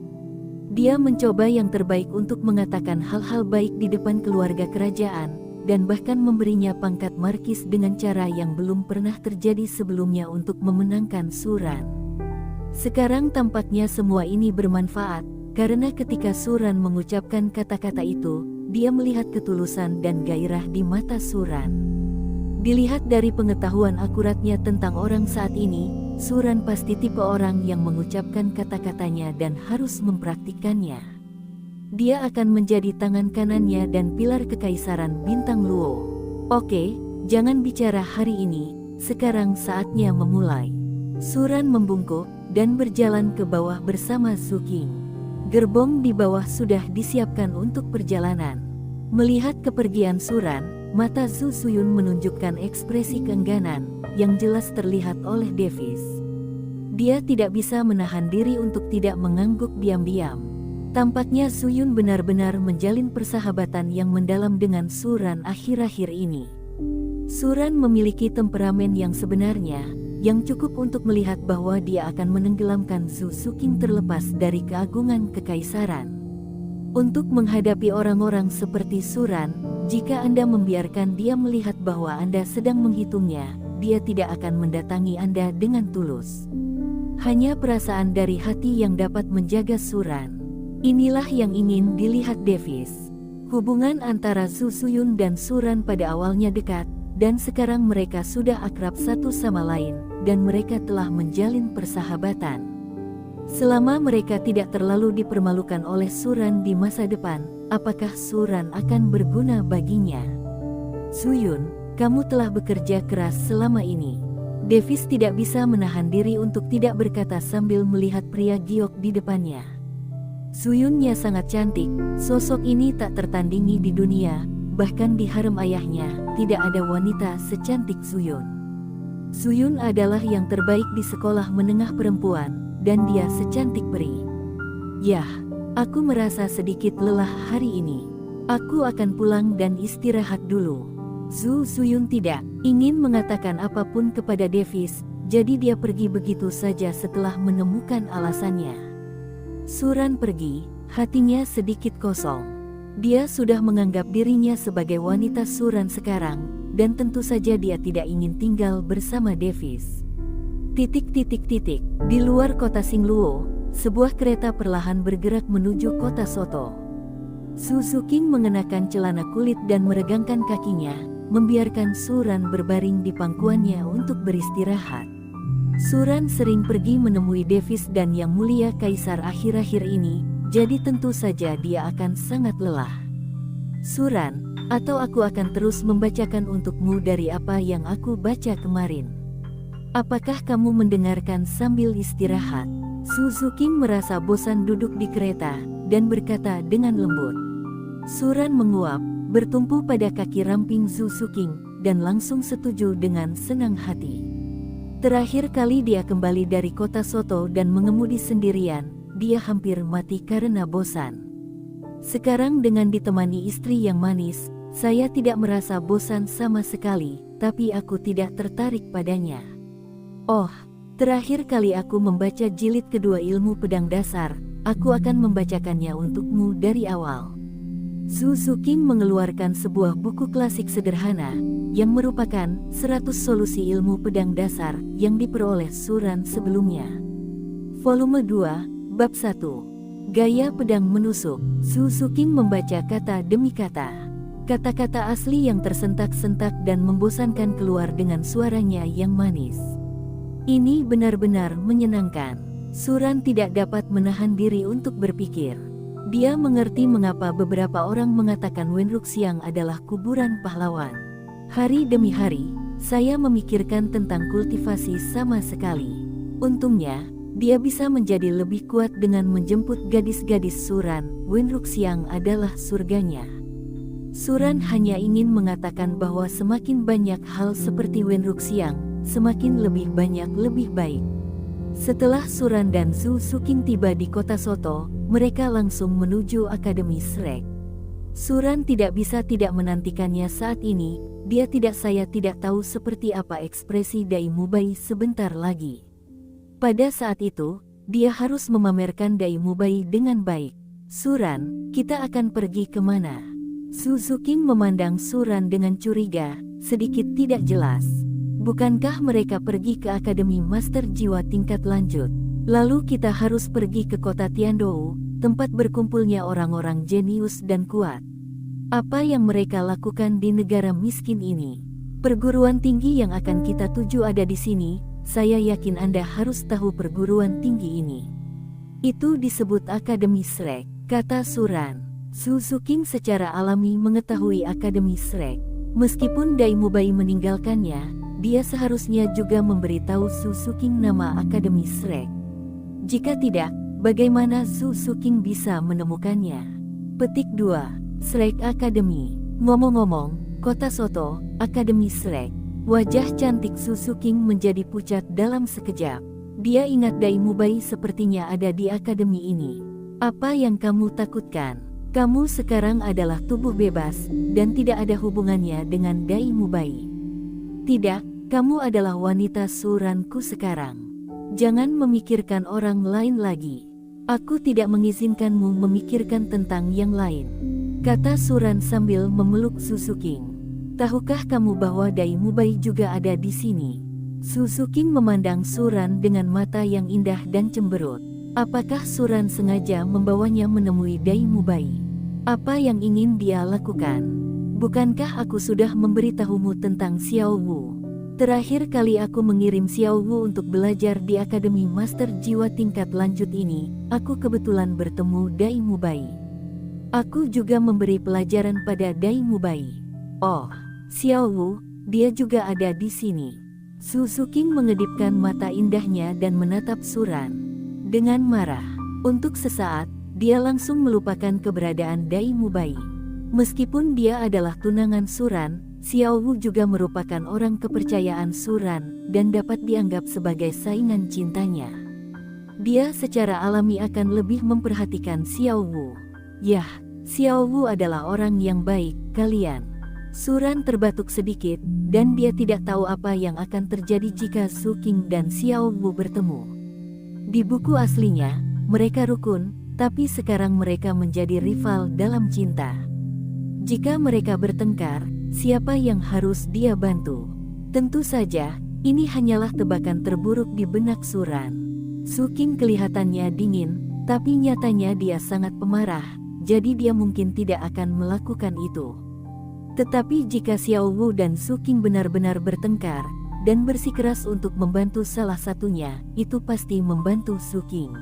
Dia mencoba yang terbaik untuk mengatakan hal-hal baik di depan keluarga kerajaan, dan bahkan memberinya pangkat markis dengan cara yang belum pernah terjadi sebelumnya untuk memenangkan Suran. Sekarang tampaknya semua ini bermanfaat, karena ketika Suran mengucapkan kata-kata itu, dia melihat ketulusan dan gairah di mata Suran. Dilihat dari pengetahuan akuratnya tentang orang saat ini, Suran pasti tipe orang yang mengucapkan kata-katanya dan harus mempraktikkannya. Dia akan menjadi tangan kanannya dan pilar Kekaisaran Bintang Luo. Oke, jangan bicara hari ini, sekarang saatnya memulai. Suran membungkuk dan berjalan ke bawah bersama Su Qing. Gerbong di bawah sudah disiapkan untuk perjalanan. Melihat kepergian Suran, mata Zhu Zuyun menunjukkan ekspresi keengganan yang jelas terlihat oleh Davis. Dia tidak bisa menahan diri untuk tidak mengangguk diam-diam. Tampaknya Zuyun benar-benar menjalin persahabatan yang mendalam dengan Suran akhir-akhir ini. Suran memiliki temperamen yang sebenarnya, yang cukup untuk melihat bahwa dia akan menenggelamkan Zhu Suqing terlepas dari keagungan kekaisaran. Untuk menghadapi orang-orang seperti Suran, jika Anda membiarkan dia melihat bahwa Anda sedang menghitungnya, dia tidak akan mendatangi Anda dengan tulus. Hanya perasaan dari hati yang dapat menjaga Suran. Inilah yang ingin dilihat Davis. Hubungan antara Zhu Zuyun dan Suran pada awalnya dekat, dan sekarang mereka sudah akrab satu sama lain, dan mereka telah menjalin persahabatan. Selama mereka tidak terlalu dipermalukan oleh Suran di masa depan, apakah Suran akan berguna baginya? Zuyun, kamu telah bekerja keras selama ini. Davis tidak bisa menahan diri untuk tidak berkata sambil melihat pria giok di depannya. Zuyunnya sangat cantik, sosok ini tak tertandingi di dunia, bahkan di harem ayahnya, tidak ada wanita secantik Zuyun. Zuyun adalah yang terbaik di sekolah menengah perempuan, dan dia secantik peri. Yah, aku merasa sedikit lelah hari ini. Aku akan pulang dan istirahat dulu. Zhu Zuyun tidak ingin mengatakan apapun kepada Davis, jadi dia pergi begitu saja setelah menemukan alasannya. Suran pergi, hatinya sedikit kosong. Dia sudah menganggap dirinya sebagai wanita Suran sekarang, dan tentu saja dia tidak ingin tinggal bersama Davis. Di luar kota Xingluo, sebuah kereta perlahan bergerak menuju kota Soto. Zhu Suqing mengenakan celana kulit dan meregangkan kakinya, membiarkan Suran berbaring di pangkuannya untuk beristirahat. Suran sering pergi menemui Davis dan Yang Mulia Kaisar akhir-akhir ini, jadi tentu saja dia akan sangat lelah. Suran, atau aku akan terus membacakan untukmu dari apa yang aku baca kemarin. Apakah kamu mendengarkan sambil istirahat? Su Suking merasa bosan duduk di kereta, dan berkata dengan lembut. Suran menguap, bertumpu pada kaki ramping Su Suking, dan langsung setuju dengan senang hati. Terakhir kali dia kembali dari kota Soto dan mengemudi sendirian, dia hampir mati karena bosan. Sekarang dengan ditemani istri yang manis, saya tidak merasa bosan sama sekali, tapi aku tidak tertarik padanya. Oh, terakhir kali aku membaca jilid kedua ilmu pedang dasar, aku akan membacakannya untukmu dari awal. Su Suking mengeluarkan sebuah buku klasik sederhana, yang merupakan 100 solusi ilmu pedang dasar yang diperoleh Suran sebelumnya. Volume 2, Bab 1. Gaya pedang menusuk. Su Suking membaca kata demi kata. Kata-kata asli yang tersentak-sentak dan membosankan keluar dengan suaranya yang manis. Ini benar-benar menyenangkan. Suran tidak dapat menahan diri untuk berpikir. Dia mengerti mengapa beberapa orang mengatakan Wenruxiang adalah kuburan pahlawan. Hari demi hari, saya memikirkan tentang kultivasi sama sekali. Untungnya, dia bisa menjadi lebih kuat dengan menjemput gadis-gadis Suran. Wenruxiang adalah surganya. Suran hanya ingin mengatakan bahwa semakin banyak hal seperti Wenruxiang, semakin lebih banyak lebih baik. Setelah Suran dan Su Suking tiba di kota Soto, mereka langsung menuju Akademi Shrek. Suran tidak bisa tidak menantikannya saat ini, saya tidak tahu seperti apa ekspresi Dai Mubai sebentar lagi. Pada saat itu, dia harus memamerkan Dai Mubai dengan baik. Suran, kita akan pergi kemana? Su Suking memandang Suran dengan curiga, sedikit tidak jelas. Bukankah mereka pergi ke Akademi Master Jiwa tingkat lanjut? Lalu kita harus pergi ke kota Tiandou, tempat berkumpulnya orang-orang jenius dan kuat. Apa yang mereka lakukan di negara miskin ini? Perguruan tinggi yang akan kita tuju ada di sini, saya yakin Anda harus tahu perguruan tinggi ini. Itu disebut Akademi Shrek, kata Suran. Su Suking secara alami mengetahui Akademi Shrek. Meskipun Dai Mubai meninggalkannya, dia seharusnya juga memberitahu Su Suking nama Akademi Shrek. Jika tidak, bagaimana Su Suking bisa menemukannya? Petik 2. Shrek Academy. Ngomong-ngomong, kota Soto, Akademi Shrek. Wajah cantik Su Suking menjadi pucat dalam sekejap. Dia ingat Dai Mubai sepertinya ada di akademi ini. Apa yang kamu takutkan? Kamu sekarang adalah tubuh bebas, dan tidak ada hubungannya dengan Dai Mubai. Tidak, kamu adalah wanita Suranku sekarang. Jangan memikirkan orang lain lagi. Aku tidak mengizinkanmu memikirkan tentang yang lain, kata Suran sambil memeluk Su Suking. Tahukah kamu bahwa Dai Mubai juga ada di sini? Su Suking memandang Suran dengan mata yang indah dan cemberut. Apakah Suran sengaja membawanya menemui Dai Mubai? Apa yang ingin dia lakukan? Bukankah aku sudah memberitahumu tentang Xiao Wu? Terakhir kali aku mengirim Xiao Wu untuk belajar di Akademi Master Jiwa tingkat lanjut ini, aku kebetulan bertemu Dai Mubai. Aku juga memberi pelajaran pada Dai Mubai. Oh, Xiao Wu, dia juga ada di sini. Su Suking mengedipkan mata indahnya dan menatap Suran dengan marah. Untuk sesaat, dia langsung melupakan keberadaan Dai Mubai. Meskipun dia adalah tunangan Suran, Xiao Wu juga merupakan orang kepercayaan Suran dan dapat dianggap sebagai saingan cintanya. Dia secara alami akan lebih memperhatikan Xiao Wu. Yah, Xiao Wu adalah orang yang baik, kalian. Suran terbatuk sedikit, dan dia tidak tahu apa yang akan terjadi jika Su King dan Xiao Wu bertemu. Di buku aslinya, mereka rukun, tapi sekarang mereka menjadi rival dalam cinta. Jika mereka bertengkar, siapa yang harus dia bantu? Tentu saja, ini hanyalah tebakan terburuk di benak Suran. Su King kelihatannya dingin, tapi nyatanya dia sangat pemarah, jadi dia mungkin tidak akan melakukan itu. Tetapi jika Xiao Wu dan Su King benar-benar bertengkar, dan bersikeras untuk membantu salah satunya, itu pasti membantu Su King.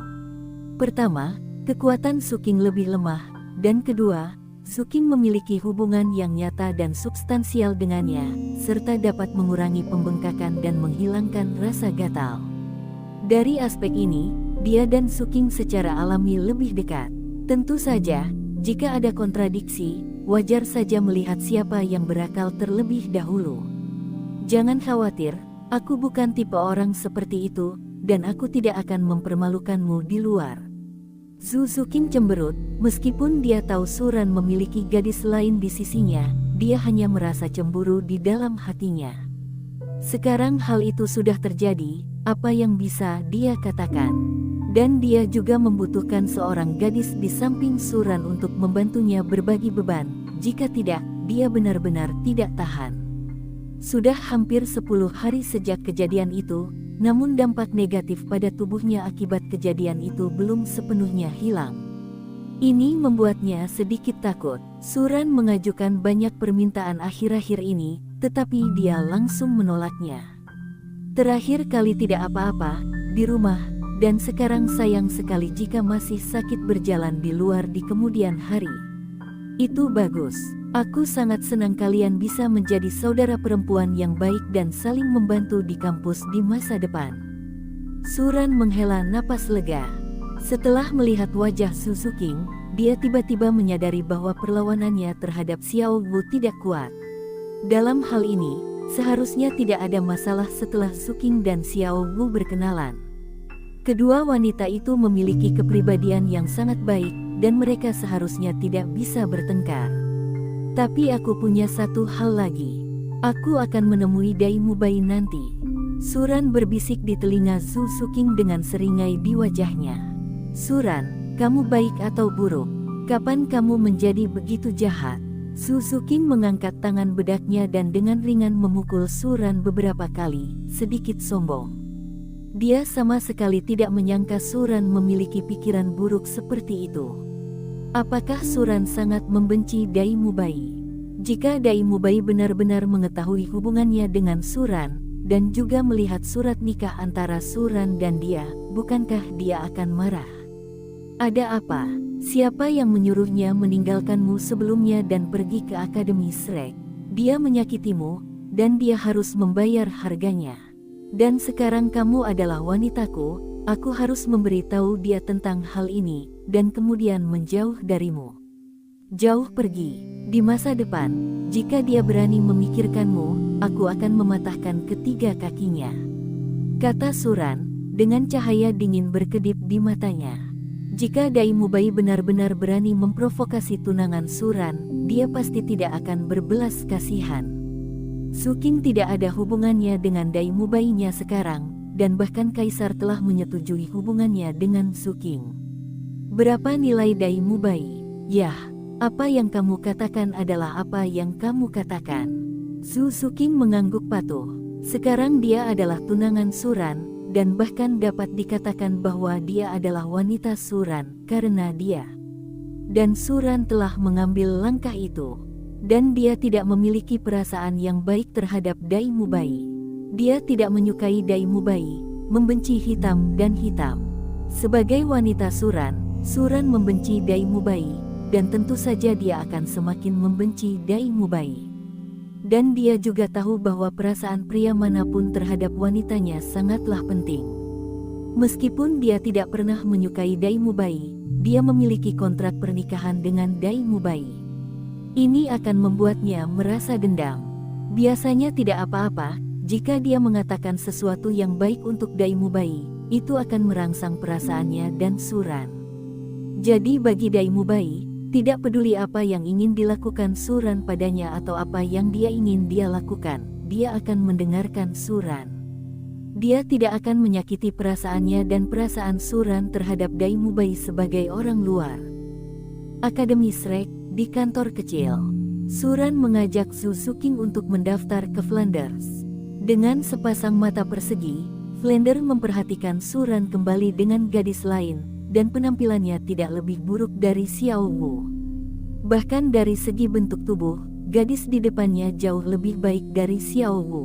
Pertama, kekuatan Su King lebih lemah, dan kedua, Suking memiliki hubungan yang nyata dan substansial dengannya, serta dapat mengurangi pembengkakan dan menghilangkan rasa gatal. Dari aspek ini, dia dan Suking secara alami lebih dekat. Tentu saja, jika ada kontradiksi, wajar saja melihat siapa yang berakal terlebih dahulu. Jangan khawatir, aku bukan tipe orang seperti itu, dan aku tidak akan mempermalukanmu di luar. Zhu Suking cemberut, meskipun dia tahu Suran memiliki gadis lain di sisinya, dia hanya merasa cemburu di dalam hatinya. Sekarang hal itu sudah terjadi, apa yang bisa dia katakan? Dan dia juga membutuhkan seorang gadis di samping Suran untuk membantunya berbagi beban, jika tidak, dia benar-benar tidak tahan. Sudah hampir 10 hari sejak kejadian itu, namun dampak negatif pada tubuhnya akibat kejadian itu belum sepenuhnya hilang. Ini membuatnya sedikit takut. Suran mengajukan banyak permintaan akhir-akhir ini, tetapi dia langsung menolaknya. Terakhir kali tidak apa-apa, di rumah, dan sekarang sayang sekali jika masih sakit berjalan di luar di kemudian hari. Itu bagus. Aku sangat senang kalian bisa menjadi saudara perempuan yang baik dan saling membantu di kampus di masa depan. Suran menghela napas lega. Setelah melihat wajah Zhu Suking, dia tiba-tiba menyadari bahwa perlawanannya terhadap Xiao Wu tidak kuat. Dalam hal ini, seharusnya tidak ada masalah setelah Suking dan Xiao Wu berkenalan. Kedua wanita itu memiliki kepribadian yang sangat baik, dan mereka seharusnya tidak bisa bertengkar. Tapi aku punya satu hal lagi. Aku akan menemui Dai Mubai nanti. Suran berbisik di telinga Zhu Suking dengan seringai di wajahnya. Suran, kamu baik atau buruk? Kapan kamu menjadi begitu jahat? Zhu Suking mengangkat tangan bedaknya dan dengan ringan memukul Suran beberapa kali, sedikit sombong. Dia sama sekali tidak menyangka Suran memiliki pikiran buruk seperti itu. Apakah Suran sangat membenci Dai Mubai? Jika Dai Mubai benar-benar mengetahui hubungannya dengan Suran, dan juga melihat surat nikah antara Suran dan dia, bukankah dia akan marah? Ada apa? Siapa yang menyuruhnya meninggalkanmu sebelumnya dan pergi ke Akademi Shrek? Dia menyakitimu, dan dia harus membayar harganya. Dan sekarang kamu adalah wanitaku, aku harus memberitahu dia tentang hal ini, dan kemudian menjauh darimu. Jauh pergi. Di masa depan, jika dia berani memikirkanmu, aku akan mematahkan ketiga kakinya. Kata Suran, dengan cahaya dingin berkedip di matanya. Jika Dai Mubai benar-benar berani memprovokasi tunangan Suran, dia pasti tidak akan berbelas kasihan. Suking tidak ada hubungannya dengan Dai Mubai-nya sekarang, dan bahkan Kaisar telah menyetujui hubungannya dengan Suking. Berapa nilai Dai Mubai? Yah, apa yang kamu katakan adalah apa yang kamu katakan. Zhu Suking mengangguk patuh. Sekarang dia adalah tunangan Suran, dan bahkan dapat dikatakan bahwa dia adalah wanita Suran, karena dia. Dan Suran telah mengambil langkah itu. Dan dia tidak memiliki perasaan yang baik terhadap Dai Mubai. Dia tidak menyukai Dai Mubai, membenci hitam dan hitam. Sebagai wanita Suran, Suran membenci Dai Mubai, dan tentu saja dia akan semakin membenci Dai Mubai. Dan dia juga tahu bahwa perasaan pria manapun terhadap wanitanya sangatlah penting. Meskipun dia tidak pernah menyukai Dai Mubai, dia memiliki kontrak pernikahan dengan Dai Mubai. Ini akan membuatnya merasa dendam. Biasanya tidak apa-apa, jika dia mengatakan sesuatu yang baik untuk Dai Mubai, itu akan merangsang perasaannya dan Suran. Jadi bagi Dai Mubai, tidak peduli apa yang ingin dilakukan Suran padanya atau apa yang dia ingin dia lakukan, dia akan mendengarkan Suran. Dia tidak akan menyakiti perasaannya dan perasaan Suran terhadap Dai Mubai sebagai orang luar. Akademi Shrek, di kantor kecil. Suran mengajak Zhu Suking untuk mendaftar ke Flanders. Dengan sepasang mata persegi, Flanders memperhatikan Suran kembali dengan gadis lain, dan penampilannya tidak lebih buruk dari Xiao Wu. Bahkan dari segi bentuk tubuh, gadis di depannya jauh lebih baik dari Xiao Wu.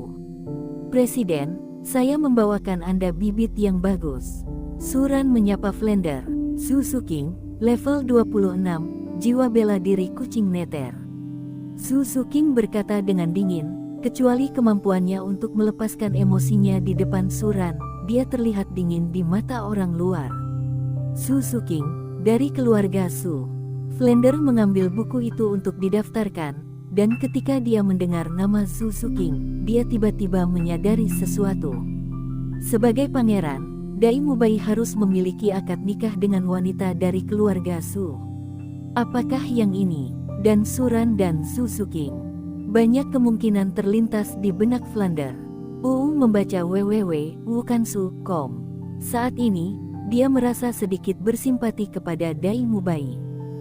Presiden, saya membawakan Anda bibit yang bagus. Suran menyapa Flanders. Zhu Suking, level 26, jiwa bela diri kucing neter. Su Suking berkata dengan dingin, kecuali kemampuannya untuk melepaskan emosinya di depan Suran, dia terlihat dingin di mata orang luar. Su Suking, dari keluarga Su. Flander mengambil buku itu untuk didaftarkan, dan ketika dia mendengar nama Su Suking, dia tiba-tiba menyadari sesuatu. Sebagai pangeran, Dai Mubai harus memiliki akad nikah dengan wanita dari keluarga Su. Apakah yang ini? Dan Suran dan Su Suking? Banyak kemungkinan terlintas di benak Flander. Membaca www.wukansu.com. Saat ini, dia merasa sedikit bersimpati kepada Dai Mubai.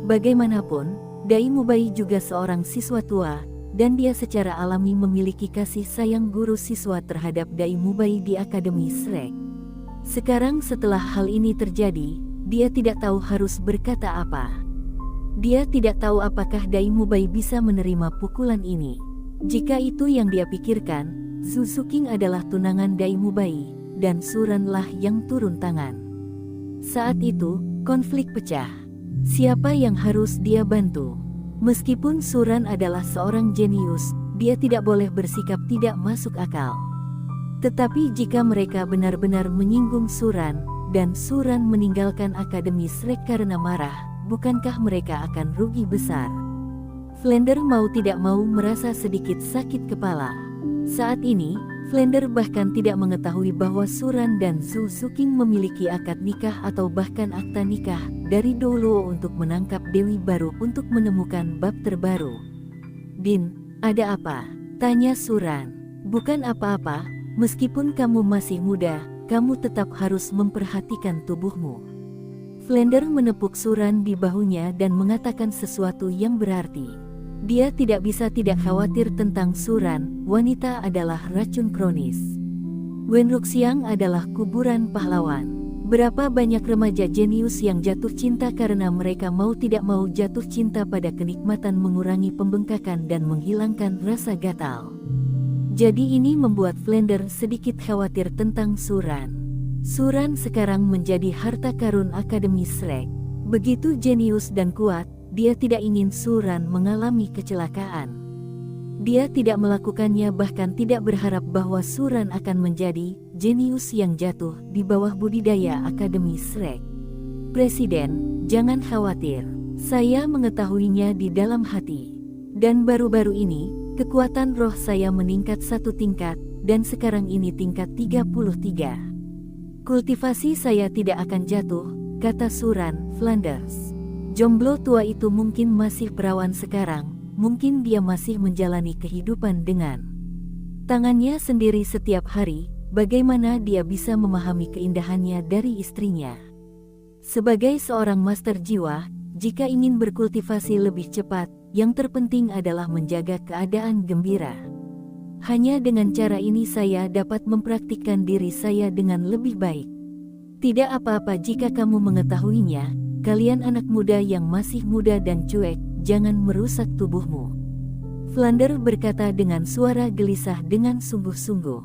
Bagaimanapun, Dai Mubai juga seorang siswa tua, dan dia secara alami memiliki kasih sayang guru siswa terhadap Dai Mubai di Akademi Shrek. Sekarang setelah hal ini terjadi, dia tidak tahu harus berkata apa. Dia tidak tahu apakah Dai Mubai bisa menerima pukulan ini. Jika itu yang dia pikirkan, Su Suking adalah tunangan Dai Mubai, dan Suranlah yang turun tangan. Saat itu, konflik pecah. Siapa yang harus dia bantu? Meskipun Suran adalah seorang jenius, dia tidak boleh bersikap tidak masuk akal. Tetapi jika mereka benar-benar menyinggung Suran, dan Suran meninggalkan Akademi Shrek karena marah, bukankah mereka akan rugi besar? Flander mau tidak mau merasa sedikit sakit kepala. Saat ini, Flander bahkan tidak mengetahui bahwa Suran dan Su Suking memiliki akad nikah atau bahkan akta nikah dari Douluo untuk menangkap Dewi baru untuk menemukan bab terbaru. "Din, ada apa?" tanya Suran. "Bukan apa-apa, meskipun kamu masih muda, kamu tetap harus memperhatikan tubuhmu." Flander menepuk Suran di bahunya dan mengatakan sesuatu yang berarti. Dia tidak bisa tidak khawatir tentang Suran, wanita adalah racun kronis. Wenruxiang adalah kuburan pahlawan. Berapa banyak remaja jenius yang jatuh cinta karena mereka mau tidak mau jatuh cinta pada kenikmatan mengurangi pembengkakan dan menghilangkan rasa gatal. Jadi ini membuat Flander sedikit khawatir tentang Suran. Suran sekarang menjadi harta karun Akademi Shrek. Begitu jenius dan kuat, dia tidak ingin Suran mengalami kecelakaan. Dia tidak melakukannya, bahkan tidak berharap bahwa Suran akan menjadi jenius yang jatuh di bawah budidaya Akademi Shrek. "Presiden, jangan khawatir. Saya mengetahuinya di dalam hati. Dan baru-baru ini, kekuatan roh saya meningkat satu tingkat, dan sekarang ini tingkat 33. Kultivasi saya tidak akan jatuh," kata Suran. "Flanders. Jomblo tua itu mungkin masih perawan sekarang, mungkin dia masih menjalani kehidupan dengan tangannya sendiri setiap hari, bagaimana dia bisa memahami keindahannya dari istrinya? Sebagai seorang master jiwa, jika ingin berkultivasi lebih cepat, yang terpenting adalah menjaga keadaan gembira. Hanya dengan cara ini saya dapat mempraktikkan diri saya dengan lebih baik. Tidak apa-apa jika kamu mengetahuinya. Kalian anak muda yang masih muda dan cuek, jangan merusak tubuhmu." Flander berkata dengan suara gelisah dengan sungguh-sungguh.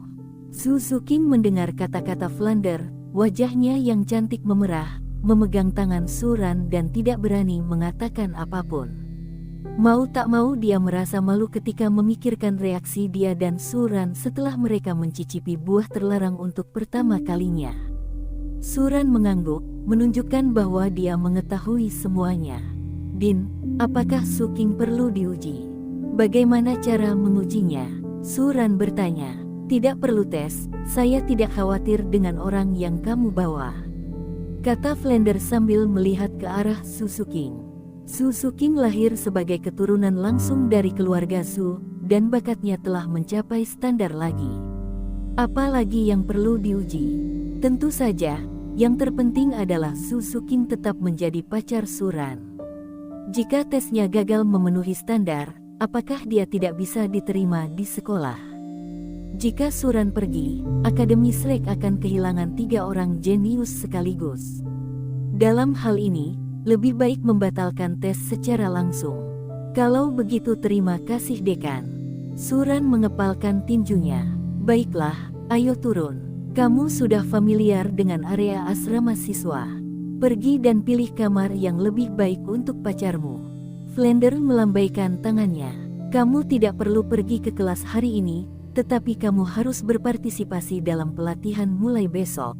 Su Suking mendengar kata-kata Flander, wajahnya yang cantik memerah, memegang tangan Suran dan tidak berani mengatakan apapun. Mau tak mau dia merasa malu ketika memikirkan reaksi dia dan Suran setelah mereka mencicipi buah terlarang untuk pertama kalinya. Suran mengangguk, menunjukkan bahwa dia mengetahui semuanya. "Din, apakah Suking perlu diuji? Bagaimana cara mengujinya?" Suran bertanya. "Tidak perlu tes, saya tidak khawatir dengan orang yang kamu bawa," kata Flander sambil melihat ke arah Su Suking. Su Suking lahir sebagai keturunan langsung dari keluarga Su, dan bakatnya telah mencapai standar lagi. Apa lagi yang perlu diuji? Tentu saja, yang terpenting adalah Su Suking tetap menjadi pacar Suran. Jika tesnya gagal memenuhi standar, apakah dia tidak bisa diterima di sekolah? Jika Suran pergi, Akademi Shrek akan kehilangan 3 orang jenius sekaligus. Dalam hal ini, lebih baik membatalkan tes secara langsung. "Kalau begitu terima kasih dekan." Suran mengepalkan tinjunya. "Baiklah, ayo turun. Kamu sudah familiar dengan area asrama siswa. Pergi dan pilih kamar yang lebih baik untuk pacarmu." Flander melambaikan tangannya. Kamu tidak perlu pergi ke kelas hari ini, tetapi kamu harus berpartisipasi dalam pelatihan mulai besok.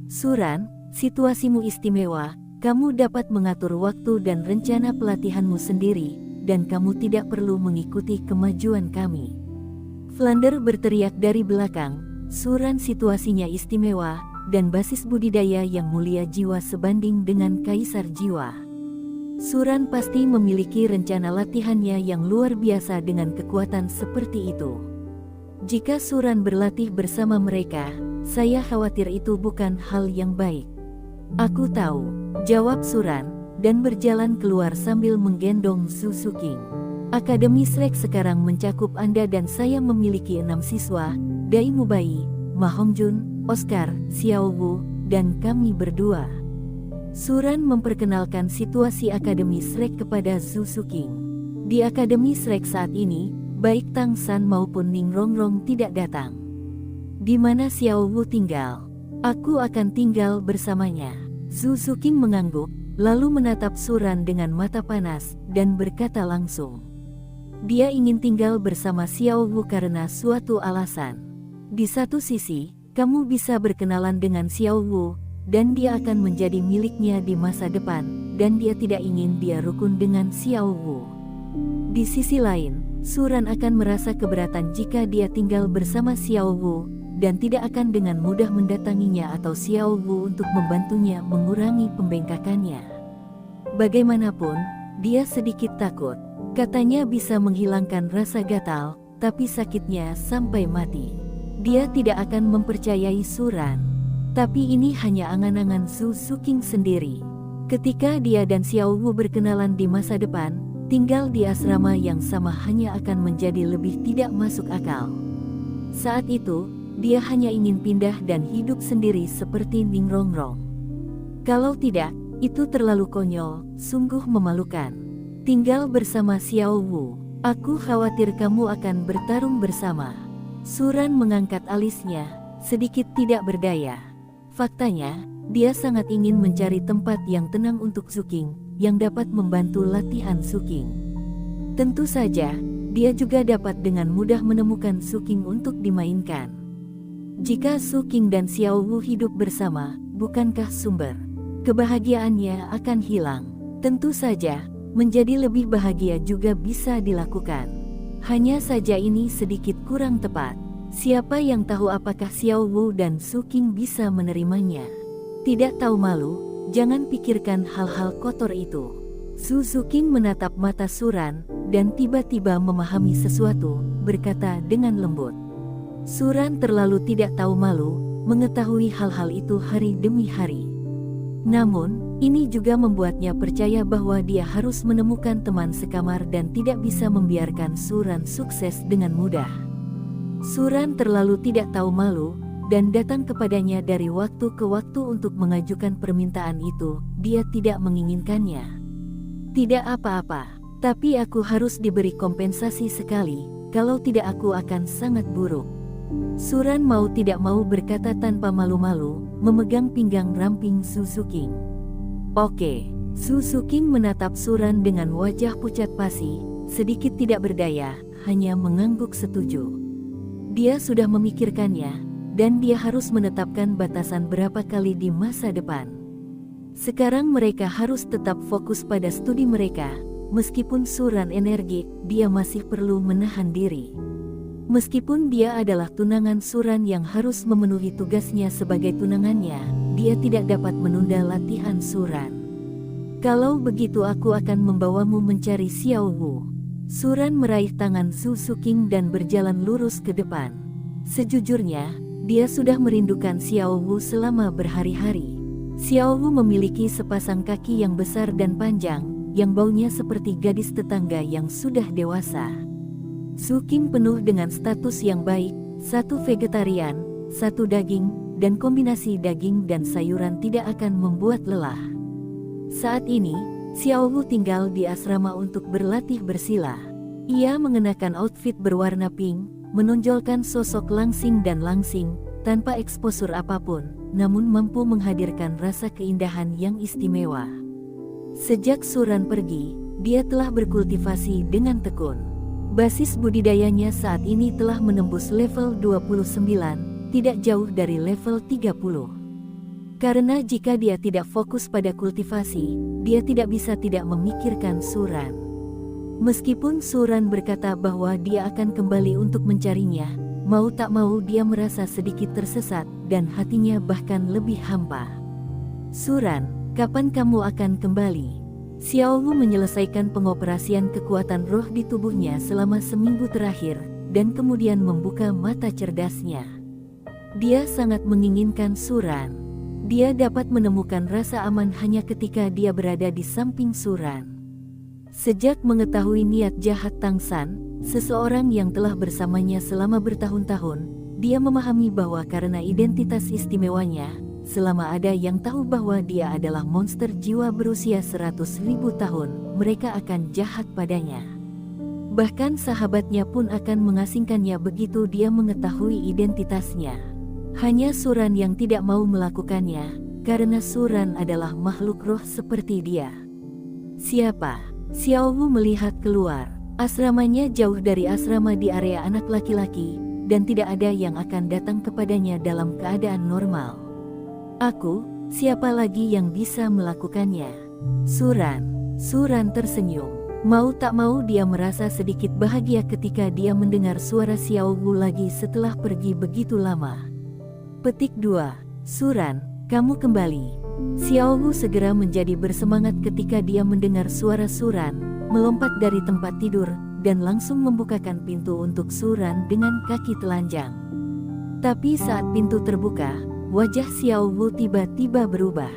Suran, situasimu istimewa, kamu dapat mengatur waktu dan rencana pelatihanmu sendiri, dan kamu tidak perlu mengikuti kemajuan kami. Flander berteriak dari belakang, Suran situasinya istimewa, dan basis budidaya yang mulia jiwa sebanding dengan kaisar jiwa. Suran pasti memiliki rencana latihannya yang luar biasa dengan kekuatan seperti itu. Jika Suran berlatih bersama mereka, saya khawatir itu bukan hal yang baik. Aku tahu, jawab Suran, dan berjalan keluar sambil menggendong Zhu Suking. Akademi Shrek sekarang mencakup Anda dan saya memiliki 6 siswa, Dai Mubai, Ma Hongjun, Oscar, Xiao Wu, dan kami berdua. Suran memperkenalkan situasi Akademi Shrek kepada Zhu Suking. Di Akademi Shrek saat ini, baik Tang San maupun Ning Rongrong tidak datang. Di mana Xiao Wu tinggal? Aku akan tinggal bersamanya. Zhu Suking mengangguk, lalu menatap Suran dengan mata panas, dan berkata langsung. Dia ingin tinggal bersama Xiao Wu karena suatu alasan. Di satu sisi, kamu bisa berkenalan dengan Xiao Wu, dan dia akan menjadi miliknya di masa depan, dan dia tidak ingin dia rukun dengan Xiao Wu. Di sisi lain, Suran akan merasa keberatan jika dia tinggal bersama Xiao Wu, dan tidak akan dengan mudah mendatanginya atau Xiao Wu untuk membantunya mengurangi pembengkakannya. Bagaimanapun, dia sedikit takut. Katanya bisa menghilangkan rasa gatal, tapi sakitnya sampai mati. Dia tidak akan mempercayai Suran. Tapi ini hanya angan-angan Zhu Suking sendiri. Ketika dia dan Xiao Wu berkenalan di masa depan, tinggal di asrama yang sama hanya akan menjadi lebih tidak masuk akal. Saat itu, dia hanya ingin pindah dan hidup sendiri seperti Ning Rongrong. Kalau tidak, itu terlalu konyol, sungguh memalukan. Tinggal bersama Xiao Wu, aku khawatir kamu akan bertarung bersama. Suran mengangkat alisnya, sedikit tidak berdaya. Faktanya, dia sangat ingin mencari tempat yang tenang untuk Suking, yang dapat membantu latihan Suking. Tentu saja, dia juga dapat dengan mudah menemukan Suking untuk dimainkan. Jika Suking dan Xiao Wu hidup bersama, bukankah sumber kebahagiaannya akan hilang? Tentu saja, menjadi lebih bahagia juga bisa dilakukan. Hanya saja ini sedikit kurang tepat. Siapa yang tahu apakah Xiao Wu dan Suking bisa menerimanya? Tidak tahu malu, jangan pikirkan hal-hal kotor itu. Zhu Suking menatap mata Suran, dan tiba-tiba memahami sesuatu, berkata dengan lembut. Suran terlalu tidak tahu malu, mengetahui hal-hal itu hari demi hari. Namun, ini juga membuatnya percaya bahwa dia harus menemukan teman sekamar dan tidak bisa membiarkan Suran sukses dengan mudah. Suran terlalu tidak tahu malu, dan datang kepadanya dari waktu ke waktu untuk mengajukan permintaan itu. Dia tidak menginginkannya. Tidak apa-apa, tapi aku harus diberi kompensasi sekali, kalau tidak aku akan sangat buruk. Suran mau tidak mau berkata tanpa malu-malu, memegang pinggang ramping Zhu Suking. Oke, Zhu Suking menatap Suran dengan wajah pucat pasi, sedikit tidak berdaya, hanya mengangguk setuju. Dia sudah memikirkannya, dan dia harus menetapkan batasan berapa kali di masa depan. Sekarang mereka harus tetap fokus pada studi mereka, meskipun Suran energik, dia masih perlu menahan diri. Meskipun dia adalah tunangan Suran yang harus memenuhi tugasnya sebagai tunangannya, dia tidak dapat menunda latihan Suran. Kalau begitu aku akan membawamu mencari Xiao Wu. Suran meraih tangan Zhu Suking dan berjalan lurus ke depan. Sejujurnya, dia sudah merindukan Xiao Wu selama berhari-hari. Xiao Wu memiliki sepasang kaki yang besar dan panjang, yang baunya seperti gadis tetangga yang sudah dewasa. Suking penuh dengan status yang baik, satu vegetarian, satu daging, dan kombinasi daging dan sayuran tidak akan membuat lelah. Saat ini, Xiao Wu tinggal di asrama untuk berlatih bersila. Ia mengenakan outfit berwarna pink, menonjolkan sosok langsing dan langsing, tanpa eksposur apapun, namun mampu menghadirkan rasa keindahan yang istimewa. Sejak Suran pergi, dia telah berkultivasi dengan tekun. Basis budidayanya saat ini telah menembus level 29, tidak jauh dari level 30. Karena jika dia tidak fokus pada kultivasi, dia tidak bisa tidak memikirkan Suran. Meskipun Suran berkata bahwa dia akan kembali untuk mencarinya, mau tak mau dia merasa sedikit tersesat dan hatinya bahkan lebih hampa. Suran, kapan kamu akan kembali? Xiao Wu menyelesaikan pengoperasian kekuatan roh di tubuhnya selama seminggu terakhir, dan kemudian membuka mata cerdasnya. Dia sangat menginginkan Suran. Dia dapat menemukan rasa aman hanya ketika dia berada di samping Suran. Sejak mengetahui niat jahat Tang San, seseorang yang telah bersamanya selama bertahun-tahun, dia memahami bahwa karena identitas istimewanya, selama ada yang tahu bahwa dia adalah monster jiwa berusia 100.000 tahun, mereka akan jahat padanya. Bahkan sahabatnya pun akan mengasingkannya begitu dia mengetahui identitasnya. Hanya Suran yang tidak mau melakukannya, karena Suran adalah makhluk roh seperti dia. Siapa? Xiao Wu melihat keluar. Asramanya jauh dari asrama di area anak laki-laki, dan tidak ada yang akan datang kepadanya dalam keadaan normal. Aku, siapa lagi yang bisa melakukannya? Suran tersenyum. Mau tak mau dia merasa sedikit bahagia ketika dia mendengar suara Xiao Wu lagi setelah pergi begitu lama. Petik 2. Suran, kamu kembali. Xiao Wu segera menjadi bersemangat ketika dia mendengar suara Suran, melompat dari tempat tidur, dan langsung membukakan pintu untuk Suran dengan kaki telanjang. Tapi saat pintu terbuka, wajah Xiao Wu tiba-tiba berubah.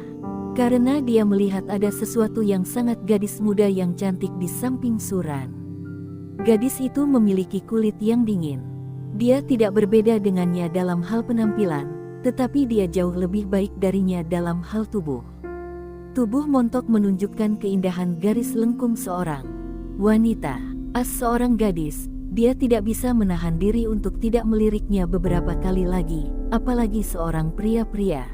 Karena dia melihat ada sesuatu yang sangat gadis muda yang cantik di samping Suran. Gadis itu memiliki kulit yang dingin. Dia tidak berbeda dengannya dalam hal penampilan, tetapi dia jauh lebih baik darinya dalam hal tubuh. Tubuh montok menunjukkan keindahan garis lengkung seorang wanita. As seorang gadis, dia tidak bisa menahan diri untuk tidak meliriknya beberapa kali lagi, apalagi seorang pria-pria.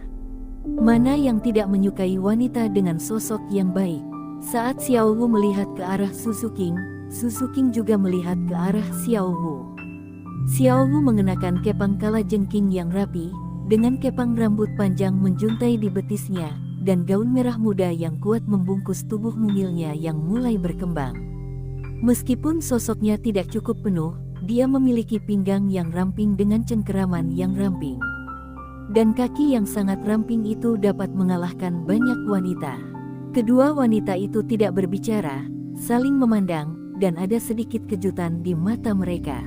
Mana yang tidak menyukai wanita dengan sosok yang baik? Saat Xiao Wu melihat ke arah Su King juga melihat ke arah Xiao Wu. Xiao Wu mengenakan kepang kalajengking yang rapi, dengan kepang rambut panjang menjuntai di betisnya, dan gaun merah muda yang kuat membungkus tubuh mungilnya yang mulai berkembang. Meskipun sosoknya tidak cukup penuh, dia memiliki pinggang yang ramping dengan cengkeraman yang ramping. Dan kaki yang sangat ramping itu dapat mengalahkan banyak wanita. Kedua wanita itu tidak berbicara, saling memandang, dan ada sedikit kejutan di mata mereka.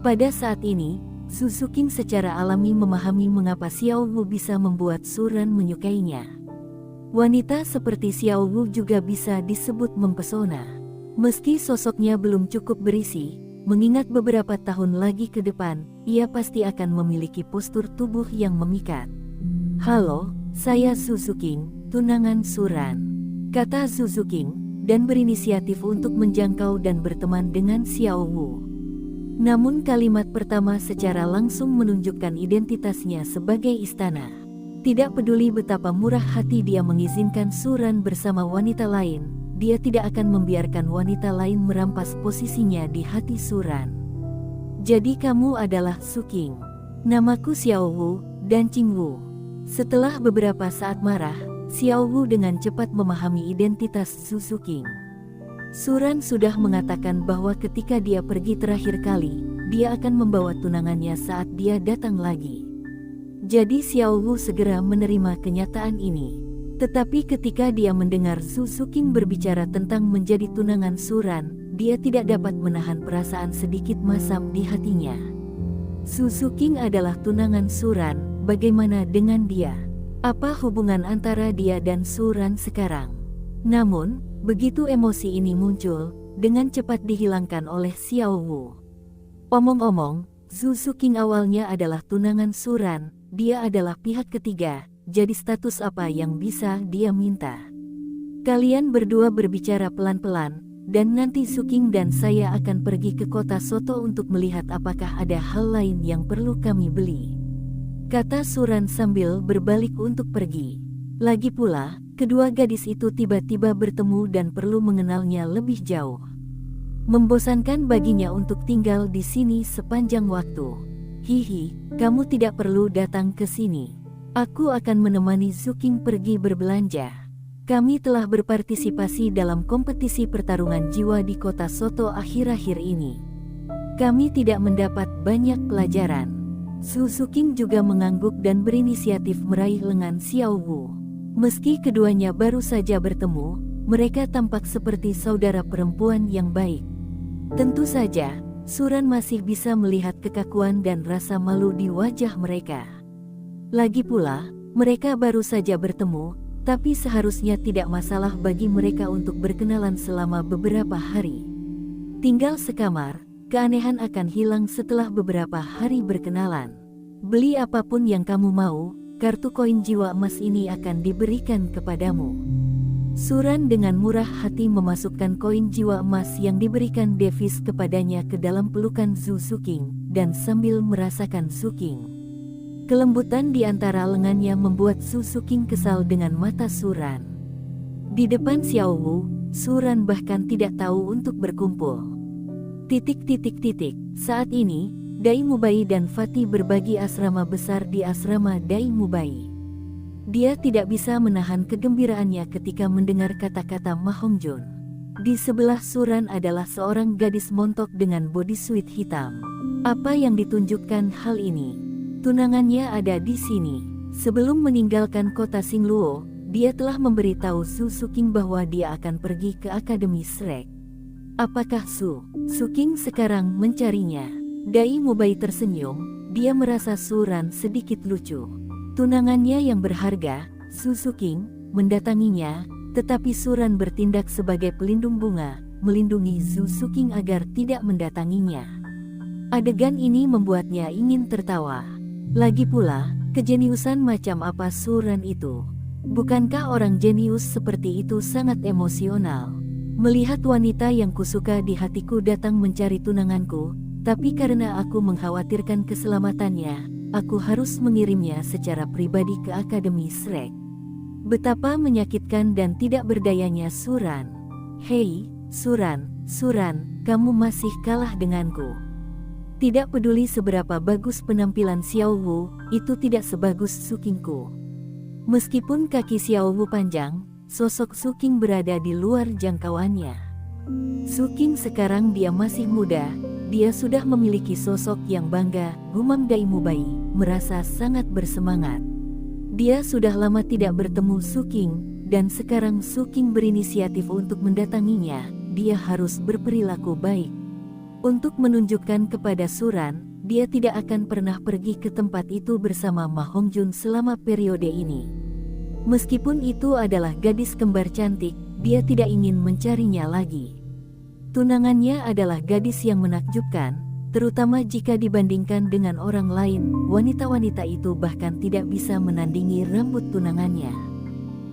Pada saat ini, Su King secara alami memahami mengapa Xiao Wu bisa membuat Suran menyukainya. Wanita seperti Xiao Wu juga bisa disebut mempesona. Meski sosoknya belum cukup berisi, mengingat beberapa tahun lagi ke depan, ia pasti akan memiliki postur tubuh yang memikat. "Halo, saya Su King, tunangan Suran," kata Su King, dan berinisiatif untuk menjangkau dan berteman dengan Xiao Wu. Namun kalimat pertama secara langsung menunjukkan identitasnya sebagai istana. Tidak peduli betapa murah hati dia mengizinkan Suran bersama wanita lain, dia tidak akan membiarkan wanita lain merampas posisinya di hati Suran. "Jadi kamu adalah Su King. Namaku Xiao Wu, dan Qing Wu." Setelah beberapa saat marah, Xiao Wu dengan cepat memahami identitas Su King. Suran sudah mengatakan bahwa ketika dia pergi terakhir kali, dia akan membawa tunangannya saat dia datang lagi. Jadi Xiao Wu segera menerima kenyataan ini. Tetapi ketika dia mendengar Su King berbicara tentang menjadi tunangan Suran, dia tidak dapat menahan perasaan sedikit masam di hatinya. Su King adalah tunangan Suran, bagaimana dengan dia? Apa hubungan antara dia dan Suran sekarang? Namun, begitu emosi ini muncul, dengan cepat dihilangkan oleh Xiao Wu. Omong-omong, Su King awalnya adalah tunangan Suran, dia adalah pihak ketiga, jadi status apa yang bisa dia minta? Kalian berdua berbicara pelan-pelan, dan nanti Su King dan saya akan pergi ke kota Soto untuk melihat apakah ada hal lain yang perlu kami beli, kata Suran sambil berbalik untuk pergi. Lagi pula, kedua gadis itu tiba-tiba bertemu dan perlu mengenalnya lebih jauh. Membosankan baginya untuk tinggal di sini sepanjang waktu. Hihi, kamu tidak perlu datang ke sini. Aku akan menemani Zuking pergi berbelanja. Kami telah berpartisipasi dalam kompetisi pertarungan jiwa di kota Soto akhir-akhir ini. Kami tidak mendapat banyak pelajaran. Su Zuking juga mengangguk dan berinisiatif meraih lengan Xiao Wu. Meski keduanya baru saja bertemu, mereka tampak seperti saudara perempuan yang baik. Tentu saja, Suran masih bisa melihat kekakuan dan rasa malu di wajah mereka. Lagi pula, mereka baru saja bertemu, tapi seharusnya tidak masalah bagi mereka untuk berkenalan selama beberapa hari. Tinggal sekamar, keanehan akan hilang setelah beberapa hari berkenalan. Beli apapun yang kamu mau, kartu koin jiwa emas ini akan diberikan kepadamu. Suran dengan murah hati memasukkan koin jiwa emas yang diberikan Davis kepadanya ke dalam pelukan Su Zuking, dan sambil merasakan Zuking. Kelembutan di antara lengannya membuat Su Zuking kesal dengan mata Suran. Di depan Xiao Wu, Suran bahkan tidak tahu untuk berkumpul. Saat ini, Dai Mubai dan Fatih berbagi asrama besar di asrama Dai Mubai. Dia tidak bisa menahan kegembiraannya ketika mendengar kata-kata Ma Hongjun. Di sebelah Suran adalah seorang gadis montok dengan bodysuit hitam. Apa yang ditunjukkan hal ini? Tunangannya ada di sini. Sebelum meninggalkan kota Xingluo, dia telah memberitahu Su Zuking bahwa dia akan pergi ke Akademi Shrek. Apakah Su Zuking sekarang mencarinya? Dai Mubai tersenyum, dia merasa Suran sedikit lucu. Tunangannya yang berharga, Su Zuking, mendatanginya, tetapi Suran bertindak sebagai pelindung bunga, melindungi Su Zuking agar tidak mendatanginya. Adegan ini membuatnya ingin tertawa. Lagi pula, kejeniusan macam apa Suran itu? Bukankah orang jenius seperti itu sangat emosional? Melihat wanita yang kusuka di hatiku datang mencari tunanganku, tapi karena aku mengkhawatirkan keselamatannya, aku harus mengirimnya secara pribadi ke Akademi Shrek. Betapa menyakitkan dan tidak berdayanya Suran. Hei, Suran, kamu masih kalah denganku. Tidak peduli seberapa bagus penampilan Xiao Wu, itu tidak sebagus Zukingku. Meskipun kaki Xiao Wu panjang, sosok Zuking berada di luar jangkauannya. Zuking sekarang dia masih muda, dia sudah memiliki sosok yang bangga, gumam Dai Mubai, merasa sangat bersemangat. Dia sudah lama tidak bertemu Zuking, dan sekarang Zuking berinisiatif untuk mendatanginya, dia harus berperilaku baik. Untuk menunjukkan kepada Suran, dia tidak akan pernah pergi ke tempat itu bersama Ma Hongjun selama periode ini. Meskipun itu adalah gadis kembar cantik, dia tidak ingin mencarinya lagi. Tunangannya adalah gadis yang menakjubkan, terutama jika dibandingkan dengan orang lain. Wanita-wanita itu bahkan tidak bisa menandingi rambut tunangannya.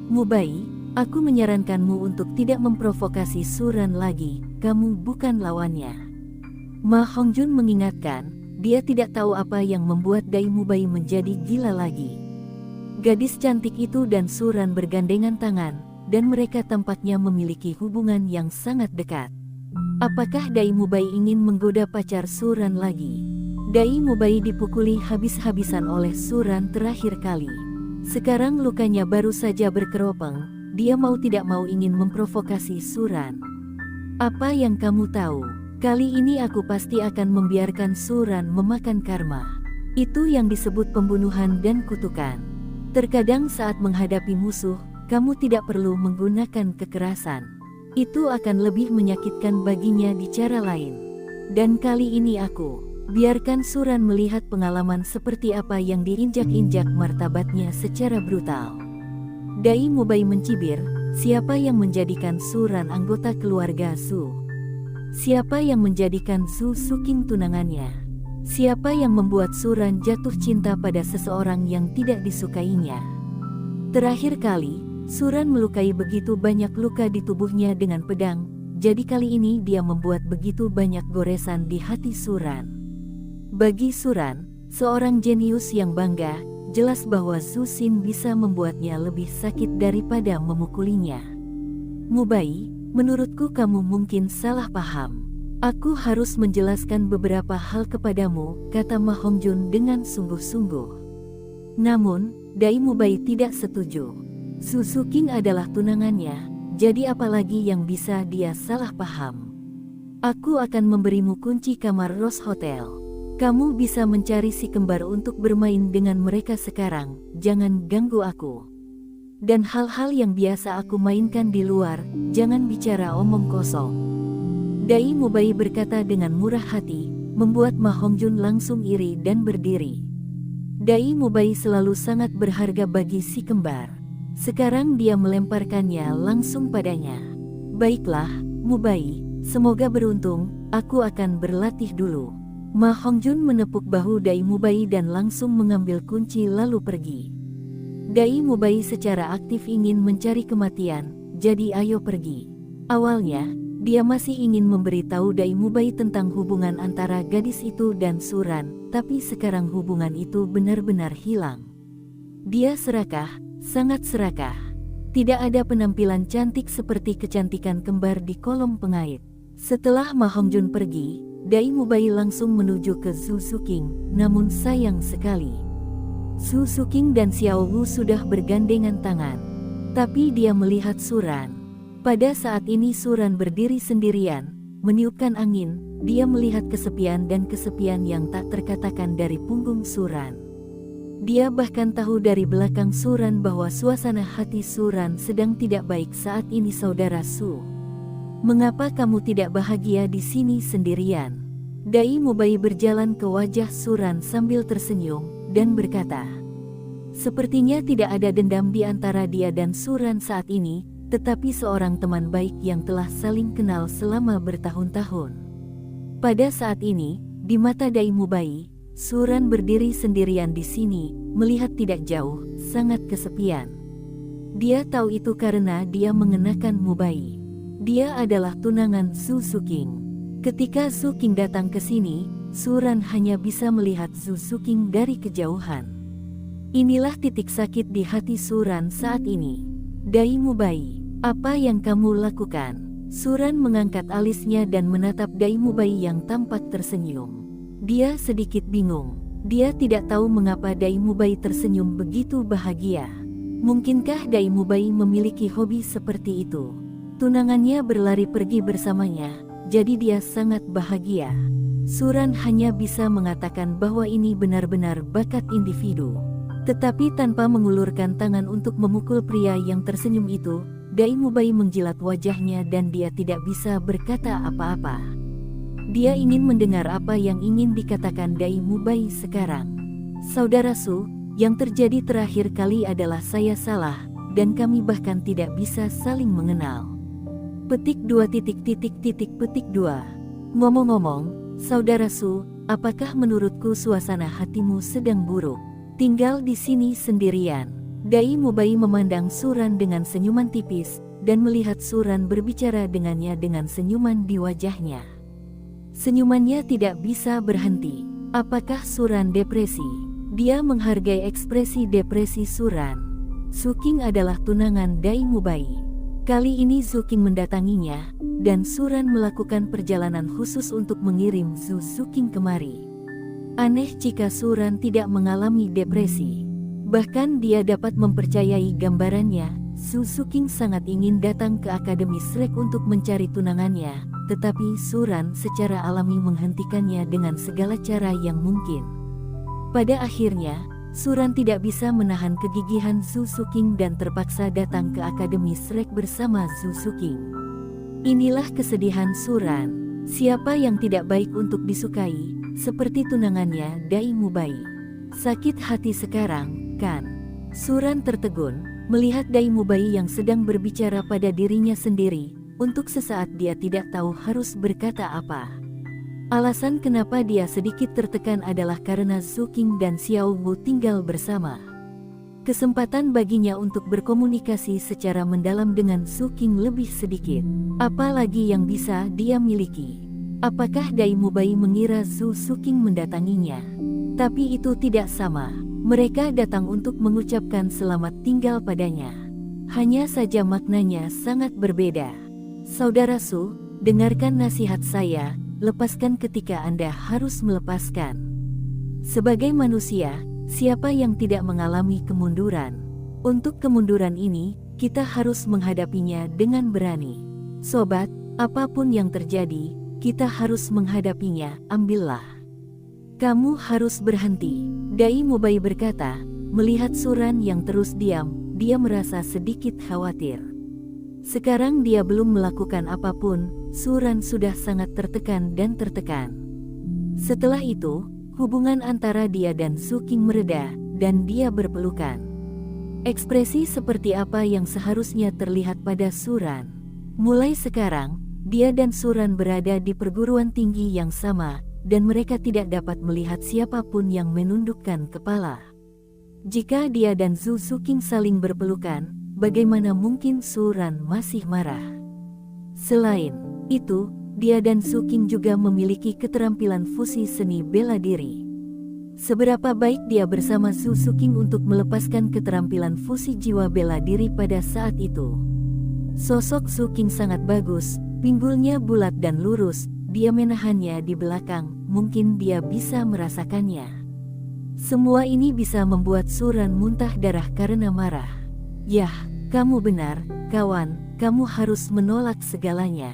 Mubai, aku menyarankanmu untuk tidak memprovokasi Suran lagi, kamu bukan lawannya. Ma Hongjun mengingatkan, dia tidak tahu apa yang membuat Dai Mubai menjadi gila lagi. Gadis cantik itu dan Suran bergandengan tangan, dan mereka tampaknya memiliki hubungan yang sangat dekat. Apakah Dai Mubai ingin menggoda pacar Suran lagi? Dai Mubai dipukuli habis-habisan oleh Suran terakhir kali. Sekarang lukanya baru saja berkeropeng, dia mau tidak mau ingin memprovokasi Suran. Apa yang kamu tahu? Kali ini aku pasti akan membiarkan Suran memakan karma. Itu yang disebut pembunuhan dan kutukan. Terkadang saat menghadapi musuh, kamu tidak perlu menggunakan kekerasan. Itu akan lebih menyakitkan baginya di cara lain. Dan kali ini aku biarkan Suran melihat pengalaman seperti apa yang diinjak-injak martabatnya secara brutal. Dai Mubai mencibir, siapa yang menjadikan Suran anggota keluarga Su? Siapa yang menjadikan Su Zuking tunangannya? Siapa yang membuat Suran jatuh cinta pada seseorang yang tidak disukainya? Terakhir kali, Suran melukai begitu banyak luka di tubuhnya dengan pedang, jadi kali ini dia membuat begitu banyak goresan di hati Suran. Bagi Suran, seorang jenius yang bangga, jelas bahwa Zhu Xin bisa membuatnya lebih sakit daripada memukulinya. Mubai, menurutku kamu mungkin salah paham. Aku harus menjelaskan beberapa hal kepadamu, kata Ma Hongjun dengan sungguh-sungguh. Namun, Dai Mubai tidak setuju. Su Suking adalah tunangannya, jadi apalagi yang bisa dia salah paham. Aku akan memberimu kunci kamar Rose Hotel. Kamu bisa mencari si kembar untuk bermain dengan mereka sekarang, jangan ganggu aku. Dan hal-hal yang biasa aku mainkan di luar, jangan bicara omong kosong. Dai Mubai berkata dengan murah hati, membuat Ma Hongjun langsung iri dan berdiri. Dai Mubai selalu sangat berharga bagi si kembar. Sekarang dia melemparkannya langsung padanya. Baiklah, Mubai, semoga beruntung, aku akan berlatih dulu. Ma Hongjun menepuk bahu Dai Mubai dan langsung mengambil kunci lalu pergi. Dai Mubai secara aktif ingin mencari kematian, jadi ayo pergi. Awalnya, dia masih ingin memberitahu Dai Mubai tentang hubungan antara gadis itu dan Suran, tapi sekarang hubungan itu benar-benar hilang. Dia serakah, sangat serakah. Tidak ada penampilan cantik seperti kecantikan kembar di kolom pengait. Setelah Ma Hongjun pergi, Dai Mubai langsung menuju ke Zhu Suking, namun sayang sekali. Zhu Suking dan Xiao Wu sudah bergandengan tangan. Tapi dia melihat Suran. Pada saat ini Suran berdiri sendirian, meniupkan angin, dia melihat kesepian dan kesepian yang tak terkatakan dari punggung Suran. Dia bahkan tahu dari belakang Suran bahwa suasana hati Suran sedang tidak baik saat ini. Saudara Su, mengapa kamu tidak bahagia di sini sendirian? Dai Mubai berjalan ke wajah Suran sambil tersenyum, dan berkata, sepertinya tidak ada dendam di antara dia dan Suran saat ini, tetapi seorang teman baik yang telah saling kenal selama bertahun-tahun. Pada saat ini, di mata Dai Mubai, Suran berdiri sendirian di sini, melihat tidak jauh, sangat kesepian. Dia tahu itu karena dia mengenakan Mubai. Dia adalah tunangan Zhu Suking. Ketika Zhu Suking datang ke sini, Suran hanya bisa melihat Zhu Suking dari kejauhan. Inilah titik sakit di hati Suran saat ini. Dai Mubai, apa yang kamu lakukan? Suran mengangkat alisnya dan menatap Dai Mubai yang tampak tersenyum. Dia sedikit bingung. Dia tidak tahu mengapa Dai Mubai tersenyum begitu bahagia. Mungkinkah Dai Mubai memiliki hobi seperti itu? Tunangannya berlari pergi bersamanya, jadi dia sangat bahagia. Suran hanya bisa mengatakan bahwa ini benar-benar bakat individu. Tetapi tanpa mengulurkan tangan untuk memukul pria yang tersenyum itu, Dai Mubai menjilat wajahnya dan dia tidak bisa berkata apa-apa. Dia ingin mendengar apa yang ingin dikatakan Dai Mubai sekarang. Saudara Su, yang terjadi terakhir kali adalah saya salah, dan kami bahkan tidak bisa saling mengenal. Petik 2. Ngomong-ngomong, Saudara Su, apakah menurutku suasana hatimu sedang buruk? Tinggal di sini sendirian. Dai Mubai memandang Suran dengan senyuman tipis, dan melihat Suran berbicara dengannya dengan senyuman di wajahnya. Senyumannya tidak bisa berhenti. Apakah Suran depresi? Dia menghargai ekspresi depresi Suran. Suking adalah tunangan Dai Mubai. Kali ini Suking mendatanginya, dan Suran melakukan perjalanan khusus untuk mengirim Zhu Suking kemari. Aneh jika Suran tidak mengalami depresi. Bahkan dia dapat mempercayai gambarannya. Zhu Suking sangat ingin datang ke Akademi Shrek untuk mencari tunangannya, tetapi Suran secara alami menghentikannya dengan segala cara yang mungkin. Pada akhirnya, Suran tidak bisa menahan kegigihan Zhu Suking dan terpaksa datang ke Akademi Shrek bersama Zhu Suking. Inilah kesedihan Suran. Siapa yang tidak baik untuk disukai, seperti tunangannya Dai Mubai. Sakit hati sekarang, kan? Suran tertegun, melihat Dai Mubai yang sedang berbicara pada dirinya sendiri. Untuk sesaat dia tidak tahu harus berkata apa. Alasan kenapa dia sedikit tertekan adalah karena Suking dan Xiao Wu tinggal bersama. Kesempatan baginya untuk berkomunikasi secara mendalam dengan Suking lebih sedikit. Apalagi yang bisa dia miliki. Apakah Dai Mubai mengira Zhu Suking mendatanginya? Tapi itu tidak sama. Mereka datang untuk mengucapkan selamat tinggal padanya. Hanya saja maknanya sangat berbeda. Saudara Su, dengarkan nasihat saya, lepaskan ketika Anda harus melepaskan. Sebagai manusia, siapa yang tidak mengalami kemunduran? Untuk kemunduran ini, kita harus menghadapinya dengan berani. Sobat, apapun yang terjadi, kita harus menghadapinya, ambillah. Kamu harus berhenti. Dai Mubai berkata, melihat Suran yang terus diam, dia merasa sedikit khawatir. Sekarang dia belum melakukan apapun, Suran sudah sangat tertekan dan tertekan. Setelah itu, hubungan antara dia dan Su King mereda, dan dia berpelukan. Ekspresi seperti apa yang seharusnya terlihat pada Suran. Mulai sekarang, dia dan Suran berada di perguruan tinggi yang sama, dan mereka tidak dapat melihat siapapun yang menundukkan kepala. Jika dia dan Su King saling berpelukan, bagaimana mungkin Suran masih marah? Selain itu, dia dan Su King juga memiliki keterampilan fusi seni bela diri. Seberapa baik dia bersama Su King untuk melepaskan keterampilan fusi jiwa bela diri pada saat itu. Sosok Su King sangat bagus, pinggulnya bulat dan lurus, dia menahannya di belakang, mungkin dia bisa merasakannya. Semua ini bisa membuat Suran muntah darah karena marah. Yah, kamu benar, kawan, kamu harus menolak segalanya.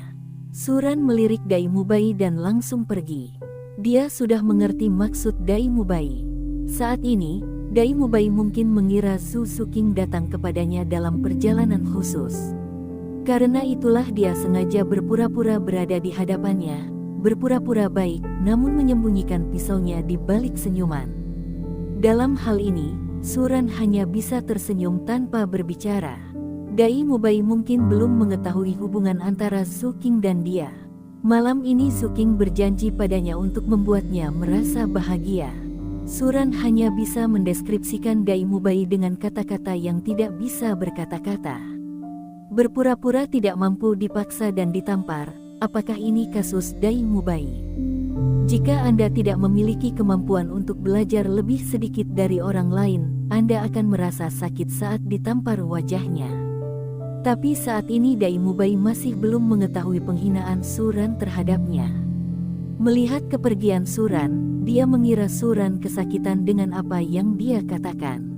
Suran melirik Dai Mubai dan langsung pergi. Dia sudah mengerti maksud Dai Mubai. Saat ini, Dai Mubai mungkin mengira Su King datang kepadanya dalam perjalanan khusus. Karena itulah dia sengaja berpura-pura berada di hadapannya, berpura-pura baik, namun menyembunyikan pisaunya di balik senyuman. Dalam hal ini, Suran hanya bisa tersenyum tanpa berbicara. Dai Mubai mungkin belum mengetahui hubungan antara Su King dan dia. Malam ini Su King berjanji padanya untuk membuatnya merasa bahagia. Suran hanya bisa mendeskripsikan Dai Mubai dengan kata-kata yang tidak bisa berkata-kata. Berpura-pura tidak mampu dipaksa dan ditampar, apakah ini kasus Dai Mubai? Jika Anda tidak memiliki kemampuan untuk belajar lebih sedikit dari orang lain, Anda akan merasa sakit saat ditampar wajahnya. Tapi saat ini Dai Mubai masih belum mengetahui penghinaan Suran terhadapnya. Melihat kepergian Suran, dia mengira Suran kesakitan dengan apa yang dia katakan.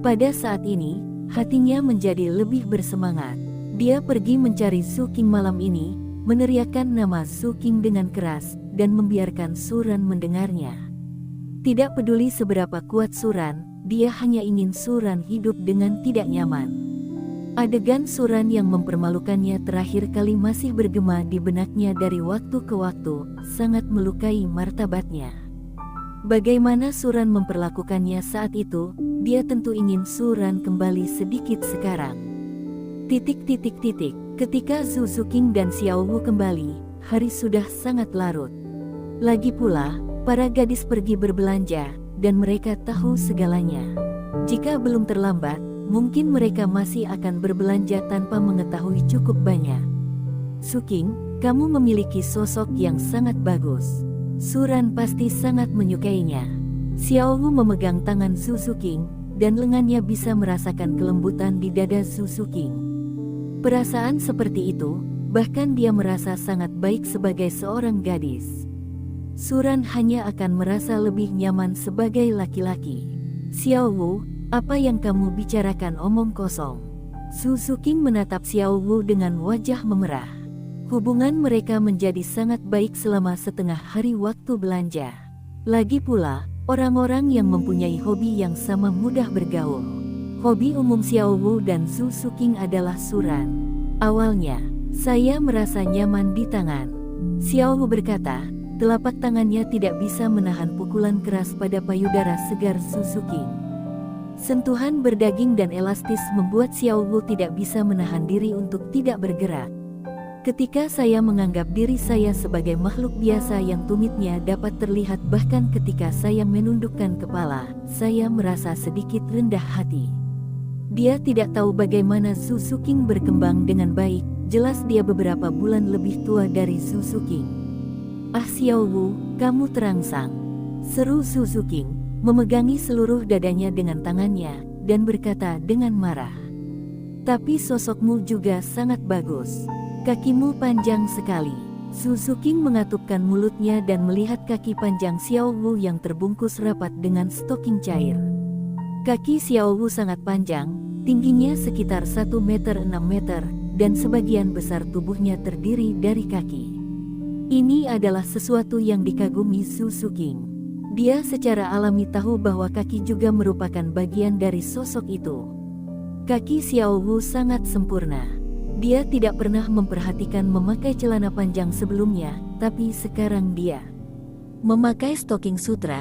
Pada saat ini, hatinya menjadi lebih bersemangat. Dia pergi mencari Su King malam ini, meneriakkan nama Su King dengan keras, dan membiarkan Suran mendengarnya. Tidak peduli seberapa kuat Suran, dia hanya ingin Suran hidup dengan tidak nyaman. Adegan Suran yang mempermalukannya terakhir kali masih bergema di benaknya dari waktu ke waktu, sangat melukai martabatnya. Bagaimana Suran memperlakukannya saat itu, dia tentu ingin Suran kembali sedikit sekarang. Ketika Su King dan Xiao Wu kembali, hari sudah sangat larut. Lagi pula, para gadis pergi berbelanja, dan mereka tahu segalanya. Jika belum terlambat, mungkin mereka masih akan berbelanja tanpa mengetahui cukup banyak. Su King, kamu memiliki sosok yang sangat bagus. Suran pasti sangat menyukainya. Xiao Wu memegang tangan Su King, dan lengannya bisa merasakan kelembutan di dada Su King. Perasaan seperti itu, bahkan dia merasa sangat baik sebagai seorang gadis. Suran hanya akan merasa lebih nyaman sebagai laki-laki. Xiao Wu, apa yang kamu bicarakan omong kosong? Su King menatap Xiao Wu dengan wajah memerah. Hubungan mereka menjadi sangat baik selama setengah hari waktu belanja. Lagi pula, orang-orang yang mempunyai hobi yang sama mudah bergaul. Hobi umum Xiao Wu dan Su King adalah Suran. Awalnya, saya merasa nyaman di tangan. Xiao Wu berkata, telapak tangannya tidak bisa menahan pukulan keras pada payudara segar Su King. Sentuhan berdaging dan elastis membuat Xiao Wu tidak bisa menahan diri untuk tidak bergerak. Ketika saya menganggap diri saya sebagai makhluk biasa yang tumitnya dapat terlihat bahkan ketika saya menundukkan kepala, saya merasa sedikit rendah hati. Dia tidak tahu bagaimana Su King berkembang dengan baik, jelas dia beberapa bulan lebih tua dari Su King. Ah Xiao Wu, kamu terangsang, seru Su King. memegangi seluruh dadanya dengan tangannya, dan berkata dengan marah, "Tapi sosokmu juga sangat bagus. Kakimu panjang sekali." Su Zuqing mengatupkan mulutnya dan melihat kaki panjang Xiao Wu yang terbungkus rapat dengan stoking cair. Kaki Xiao Wu sangat panjang, tingginya sekitar 1,6 meter, dan sebagian besar tubuhnya terdiri dari kaki. Ini adalah sesuatu yang dikagumi Su Zuqing. Dia secara alami tahu bahwa kaki juga merupakan bagian dari sosok itu. Kaki Xiao Wu sangat sempurna. Dia tidak pernah memperhatikan memakai celana panjang sebelumnya, tapi sekarang dia memakai stoking sutra.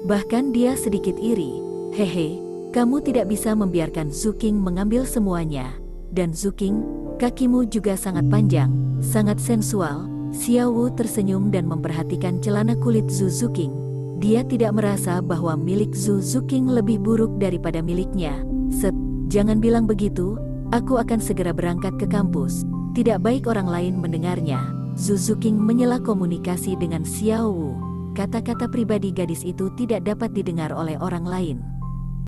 Bahkan dia sedikit iri. "Hehe, kamu tidak bisa membiarkan Zuqing mengambil semuanya. Dan Zuqing, kakimu juga sangat panjang, sangat sensual." Xiao Wu tersenyum dan memperhatikan celana kulit Su Zuqing. Dia tidak merasa bahwa milik Su Zuqing lebih buruk daripada miliknya. Jangan bilang begitu, aku akan segera berangkat ke kampus." Tidak baik orang lain mendengarnya. Su Zuqing menyela komunikasi dengan Xiao Wu. Kata-kata pribadi gadis itu tidak dapat didengar oleh orang lain.